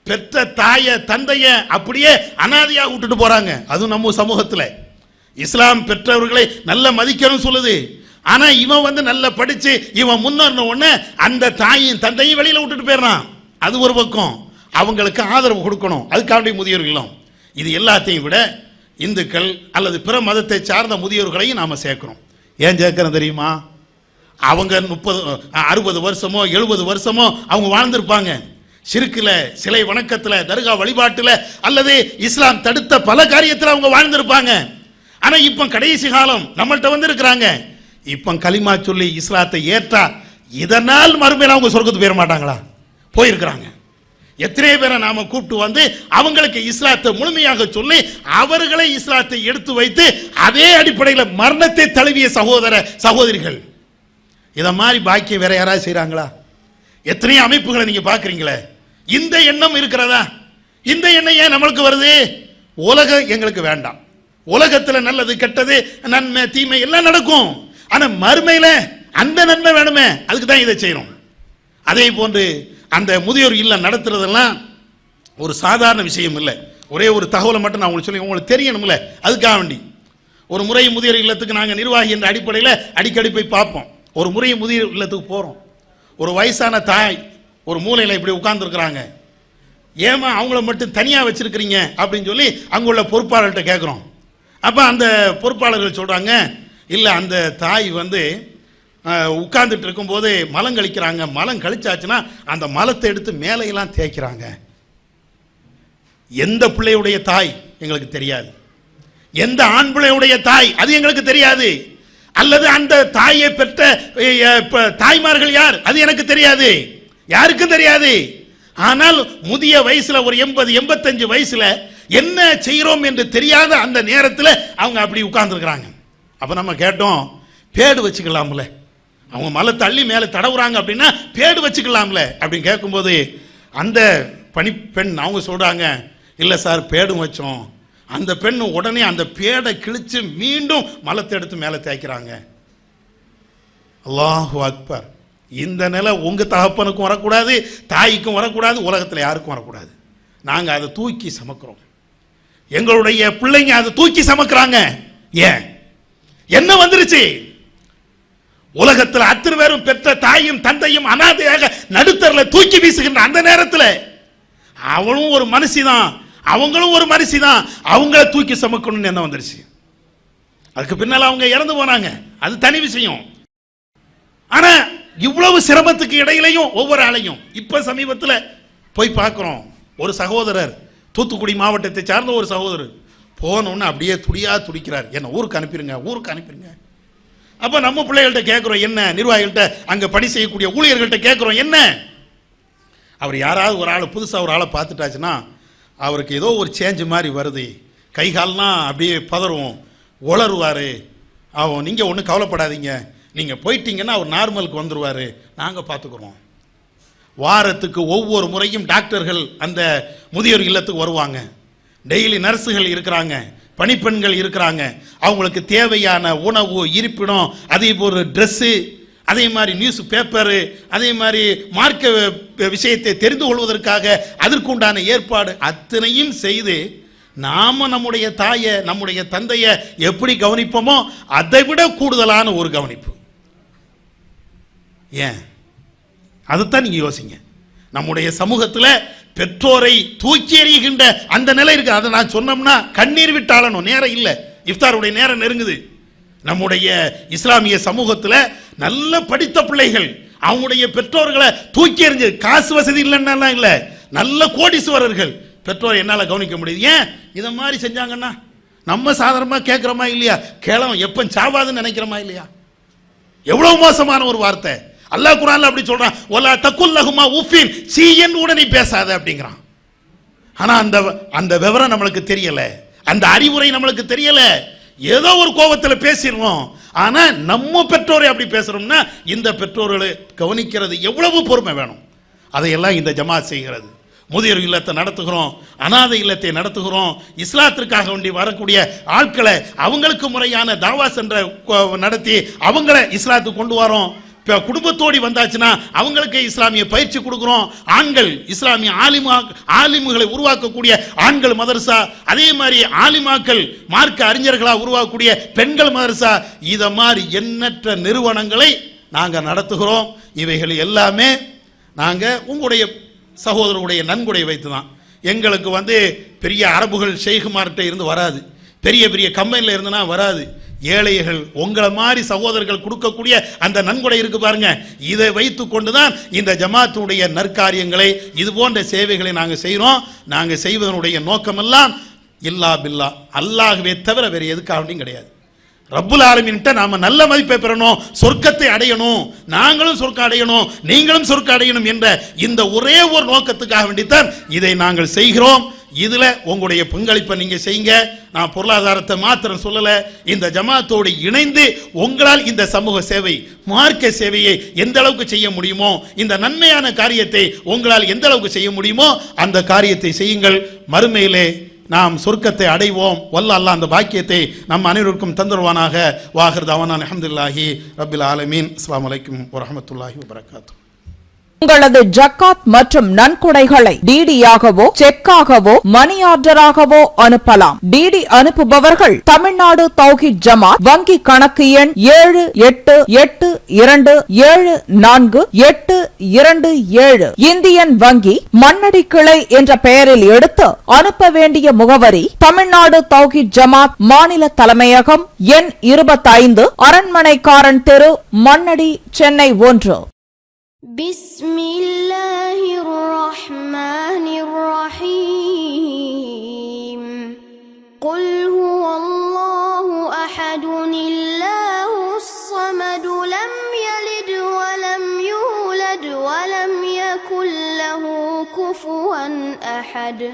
பெற்ற தாய தந்தைய அப்படியே அனாதையாக விட்டுட்டு போறாங்க. அதுவும் நம்ம சமூகத்தில் இஸ்லாம் பெற்றவர்களை நல்ல மதிக்கணும் சொல்லுது. ஆனா இவன் நல்லா படிச்சு இவன் முன்னேறின உடனே அந்த தாயும் தந்தையும் வெளியில விட்டுட்டு போயிடறான். அது ஒரு பக்கம். அவங்களுக்கு ஆதரவு கொடுக்கணும், அதுக்காண்டி முதியோர் இல்லம். இது எல்லாத்தையும் விட இந்துக்கள் அல்லது பிற மதத்தை சார்ந்த முதியோர்களையும் நாம சேர்க்கிறோம். ஏன் சேர்க்கிறோம் தெரியுமா? அவங்க 60 வருஷமோ 70 வருஷமோ அவங்க வாழ்ந்திருப்பாங்க. ஷிர்க்ல, சிலை வணக்கத்துல, தர்கா வழிபாட்டுல அல்லது இஸ்லாம் தடுத்த பல காரியத்தில் அவங்க வாழ்ந்திருப்பாங்க. ஆனா இப்ப கடைசி காலம் நம்மள்ட்ட இருக்கிறாங்க. இப்ப கலிமா சொல்லி இஸ்லாத்தை ஏற்றா இதனால் மறுமையில அவங்க சொர்க்கத்துக்கு போயிட மாட்டாங்களா? போயிருக்கிறாங்க. எத்தனை பேரை நாம கூப்பிட்டு அவங்களுக்கு இஸ்லாத்தை முழுமையாக சொல்லி அவர்களை இஸ்லாத்தை எடுத்து வைத்து அதே அடிப்படையில் மரணத்தை தழுவிய சகோதர சகோதரிகள். இத மாதிரி பாக்கியம் வேற யாராவது செய்யறாங்களா? எத்தனை அமைப்புகளை நீங்க பாக்குறீங்களே. இந்த எண்ணம் இருக்கிறதா? இந்த எண்ணம் ஏன் நம்மளுக்கு வருது? உலகம் எங்களுக்கு வேண்டாம். உலகத்தில் நல்லது கெட்டது நன்மை தீமை எல்லாம் நடக்கும். ஆனா மறுமையில அந்த நன்மை வேணுமே, அதுக்கு தான் இதை செய்யணும். அதே போன்று அந்த முதியோர் இல்லம் நடத்துறதெல்லாம் ஒரு சாதாரண விஷயம் இல்லை. ஒரே ஒரு தகவலை மட்டும் நான் உங்களுக்கு சொல்லி உங்களுக்கு தெரியணும்ல, அதுக்காக வேண்டி ஒரு முறை முதியோர் இல்லத்துக்கு நாங்கள் நிர்வாகி என்ற அடிப்படையில் அடிக்கடி போய் பார்ப்போம். ஒரு முறை முதியோர் இல்லத்துக்கு போகிறோம். ஒரு வயசான தாய் ஒரு மூலையில் இப்படி உட்கார்ந்துருக்குறாங்க. ஏமா அவங்கள மட்டும் தனியாக வச்சிருக்கிறீங்க அப்படின்னு சொல்லி அங்குள்ள பொறுப்பாளர்கிட்ட கேட்குறோம். அப்போ அந்த பொறுப்பாளர்கள் சொல்கிறாங்க, இல்லை அந்த தாய் உட்கார்ந்துட்டு இருக்கும்போது மலம் கழிக்கிறாங்க. மலம் கழிச்சாச்சுன்னா அந்த மலத்தை எடுத்து மேலையெல்லாம் தேய்க்கிறாங்க. எந்த பிள்ளையுடைய தாய் எங்களுக்கு தெரியாது, எந்த ஆண் பிள்ளையுடைய தாய் அது எங்களுக்கு தெரியாது, அல்லது அந்த தாயை பெற்ற தாய்மார்கள் யார் அது எனக்கு தெரியாது, யாருக்கும் தெரியாது. ஆனால் முதிய வயசுல ஒரு 80-85 வயசுல என்ன செய்யறோம் என்று தெரியாத அந்த நேரத்தில் அவங்க அப்படி உட்கார்ந்துருக்கிறாங்க. அப்ப நம்ம கேட்டோம், பேடு வச்சுக்கலாம்ல, அவங்க மலை தள்ளி மேலே தடவுறாங்க அப்படின்னா பேடு வச்சுக்கலாம்ல அப்படின்னு கேட்கும்போது அந்த பணிப்பெண் அவங்க சொல்றாங்க, இல்லை சார் பேடும் வச்சோம். அந்த பெண் உடனே அந்த பேடை கிழிச்சு மீண்டும் மலத்தை எடுத்து மேலே தேய்க்கிறாங்க. அல்லாஹு அக்பர். இந்த நிலை உங்க தகப்பனுக்கும் வரக்கூடாது, தாய்க்கும் வரக்கூடாது, உலகத்தில் யாருக்கும் வரக்கூடாது. நாங்க அதை தூக்கி சமக்கிறோம். எங்களுடைய பிள்ளைங்க அதை தூக்கி சமக்கிறாங்க. ஏன்? என்ன வந்துருச்சு? உலகத்தில் அத்தனை பேரும் பெற்ற தாயும் தந்தையும் அனாதையாக நடுத்தரில் தூக்கி வீசுகின்ற அந்த நேரத்தில் அவளும் ஒரு மனுஷிதான், அவங்களும் ஒரு மனுஷிதான், அவங்கள தூக்கி சமக்கணும்னு என்ன வந்துருச்சு. அதுக்கு பின்னால் அவங்க இறந்து போனாங்க, அது தனி விஷயம். ஆனா இவ்வளவு சிரமத்துக்கு இடையிலையும் ஒவ்வொரு ஆளையும் இப்ப சமீபத்தில் போய் பார்க்கிறோம். ஒரு சகோதரர் தூத்துக்குடி மாவட்டத்தை சார்ந்த ஒரு சகோதரர் போனோன்னு அப்படியே துடிக்கிறார், என்ன ஊருக்கு அனுப்பிடுங்க, ஊருக்கு அனுப்பிடுங்க. அப்ப நம்ம பிள்ளைகள்கிட்ட கேட்கிறோம் என்ன, நிர்வாகிகள்கிட்ட அங்க பணி செய்யக்கூடிய ஊழியர்கள்ட்ட கேட்கிறோம் என்ன. அவர் யாராவது ஒரு ஆள் புதுசாக ஒரு ஆளை பார்த்துட்டாச்சுன்னா அவருக்கு ஏதோ ஒரு சேஞ்சு மாதிரி வருது, கை கால்லாம் அப்படியே பதறும், உளருவார். அவன் நீங்கள் ஒன்றும் கவலைப்படாதீங்க, நீங்கள் போயிட்டீங்கன்னா அவர் நார்மலுக்கு வந்துடுவார், நாங்கள் பார்த்துக்குறோம். வாரத்துக்கு ஒவ்வொரு முறையும் டாக்டர்கள் அந்த முதியோர் இல்லத்துக்கு வருவாங்க, டெய்லி நர்ஸுகள் இருக்கிறாங்க, பணிப்பெண்கள் இருக்கிறாங்க. அவங்களுக்கு தேவையான உணவு, இருப்பிடம், அதே போல் ட்ரெஸ்ஸு, அதே மாதிரி நியூஸ் பேப்பரு, அதே மாதிரி மார்க்க விஷயத்தை தெரிந்து கொள்வதற்காக அதற்குண்டான ஏற்பாடு அத்தனையும் செய்து நாம நம்முடைய தாயை நம்முடைய தந்தையை எப்படி கவனிப்போமோ அதை விட கூடுதலான ஒரு கவனிப்பு. ஏன்? அதுதான் நீங்க யோசிங்க. நம்முடைய சமூகத்தில் பெற்றோரை தூக்கி எறிகின்ற அந்த நிலை இருக்கு. அதை நான் சொன்னோம்னா கண்ணீர் விட்டாளணும், நேரம் இல்லை, இஃப்தாருடைய நேரம் நெருங்குது. நம்முடைய இஸ்லாமிய சமூகத்தில் நல்ல படித்த பிள்ளைகள் அவங்களுடைய பெற்றோர்களை தூக்கி எறிஞ்சு, காசு வசதி இல்லைன்னா இல்லை, நல்ல கோடீஸ்வரர்கள் பெற்றோரை என்னால் கவனிக்க முடியுது. ஏன் இதை மாதிரி செஞ்சாங்கன்னா நம்ம சாதாரணமாக கேட்குறோமா இல்லையா? கிழம் எப்போ சாவாதுன்னு நினைக்கிறோமா இல்லையா? எவ்வளவு மோசமான ஒரு வார்த்தை. அல்லாஹ் குர்ஆன்ல அப்படி சொல்றான், வலா தகுல்லஹுமா உஃபின், சீயன் உடனே பேசாத அப்படிங்கிறான். ஆனா அந்த விவரம் நம்மளுக்கு தெரியல, அந்த அறிவுரை நம்மளுக்கு தெரியல. ஏதோ ஒரு கோபத்தில் பேசிடுறோம். ஆனா நம்ம பெற்றோரை அப்படி பேசுறோம்னா இந்த பெற்றோர்களை கவனிக்கிறது எவ்வளவு பொறுமை வேணும். அதையெல்லாம் இந்த ஜமாத் செய்கிறது. முதியோர் இல்லத்தை நடத்துகிறோம், அனாதை இல்லத்தை நடத்துகிறோம். இஸ்லாத்திற்காக வேண்டி வரக்கூடிய ஆட்களை அவங்களுக்கு முறையான தாவா சென்ற நடத்தி அவங்கள இஸ்லாத்துக்கு கொண்டு வரோம். குடும்பத்தோடி வந்தாச்சுன்னா அவங்களுக்கு இஸ்லாமிய பயிற்சி கொடுக்குறோம். ஆண்கள் இஸ்லாமிய ஆலிமுகளை உருவாக்கக்கூடிய ஆண்கள் மதரசா, அதே மாதிரி ஆலிமாக்கள் மார்க்க அறிஞர்களா உருவாக்கக்கூடிய பெண்கள் மதரசா, இத மாதிரி எண்ணற்ற நிறுவனங்களை நாங்கள் நடத்துகிறோம். இவைகள் எல்லாமே நாங்கள் உங்களுடைய சகோதரருடைய நன்கொடை வைத்து தான். எங்களுக்கு பெரிய அரபுகள் ஷேகுமார்கிட்ட இருந்து வராது, பெரிய பெரிய கம்பெனியில் இருந்துனா வராது. ஏழைகள் உங்களை மாதிரி சகோதரர்கள் கொடுக்கக்கூடிய அந்த நன்கொடை இருக்கு பாருங்க, இதை வைத்து கொண்டுதான் இந்த ஜமாத்துடைய நற்காரியங்களை இது போன்ற சேவைகளை நாங்கள் செய்கிறோம். நாங்கள் செய்வதனுடைய நோக்கமெல்லாம் இல்லா பில்லா, அல்லாஹ்வே தவிர வேறு எதுக்காகவும் கிடையாது. ரப்புல் ஆலமீன்கிட்ட நாம நல்ல மதிப்பை பெறணும், சொர்க்கத்தை அடையணும், நாங்களும் சொர்க்கம் அடையணும், நீங்களும் சொர்க்கம் அடையணும் என்ற இந்த ஒரே ஒரு நோக்கத்துக்காக வேண்டித்தான் இதை நாங்கள் செய்கிறோம். இதுல உங்களுடைய பங்களிப்பை நீங்க செய்யுங்க. நான் பொருளாதாரத்தை மாத்திரம் சொல்லல, இந்த ஜமாத்தோடு இணைந்து உங்களால் இந்த சமூக சேவை, மார்க்க சேவையை எந்த அளவுக்கு செய்ய முடியுமோ, இந்த நன்மையான காரியத்தை உங்களால் எந்த அளவுக்கு செய்ய முடியுமோ அந்த காரியத்தை செய்யுங்கள். மறுமையிலே நாம் சொர்க்கத்தை அடைவோம். வல்ல அல்லாஹ் அந்த பாக்கியத்தை நம் அனைவருக்கும் தந்துருவானாக. வாஹிர் தவானா அல்ஹம்துலில்லாஹி ரப்பில் ஆலமீன். அஸ்ஸலாமு அலைக்கும் வரஹ்மத்துல்லாஹி வபரகாத்துஹு. உங்களது ஜக்காத் மற்றும் நன்கொடைகளை டிடியாகவோ செக்காகவோ மணி ஆர்டராகவோ அனுப்பலாம். டிடி அனுப்புபவர்கள் தமிழ்நாடு தௌஹீத் ஜமாத், வங்கி கணக்கு எண் 7882748227, இந்தியன் வங்கி மண்ணடி கிளை என்ற பெயரில் எடுத்து அனுப்ப வேண்டிய முகவரி தமிழ்நாடு தௌஹீத் ஜமாத் மாநில தலைமையகம், எண் 25, அரண்மனைக்காரன் தெரு, மண்ணடி, சென்னை 1. பிஸ்மில்லாஹிர் ரஹ்மானிர் ரஹீம். குல் ஹுவல்லாஹு அஹதுனில்லாஹுஸ் ஸமது, லம் யலித் வலம் யூலத் வலம் யகுல் லஹு குஃபுவன் அஹத்.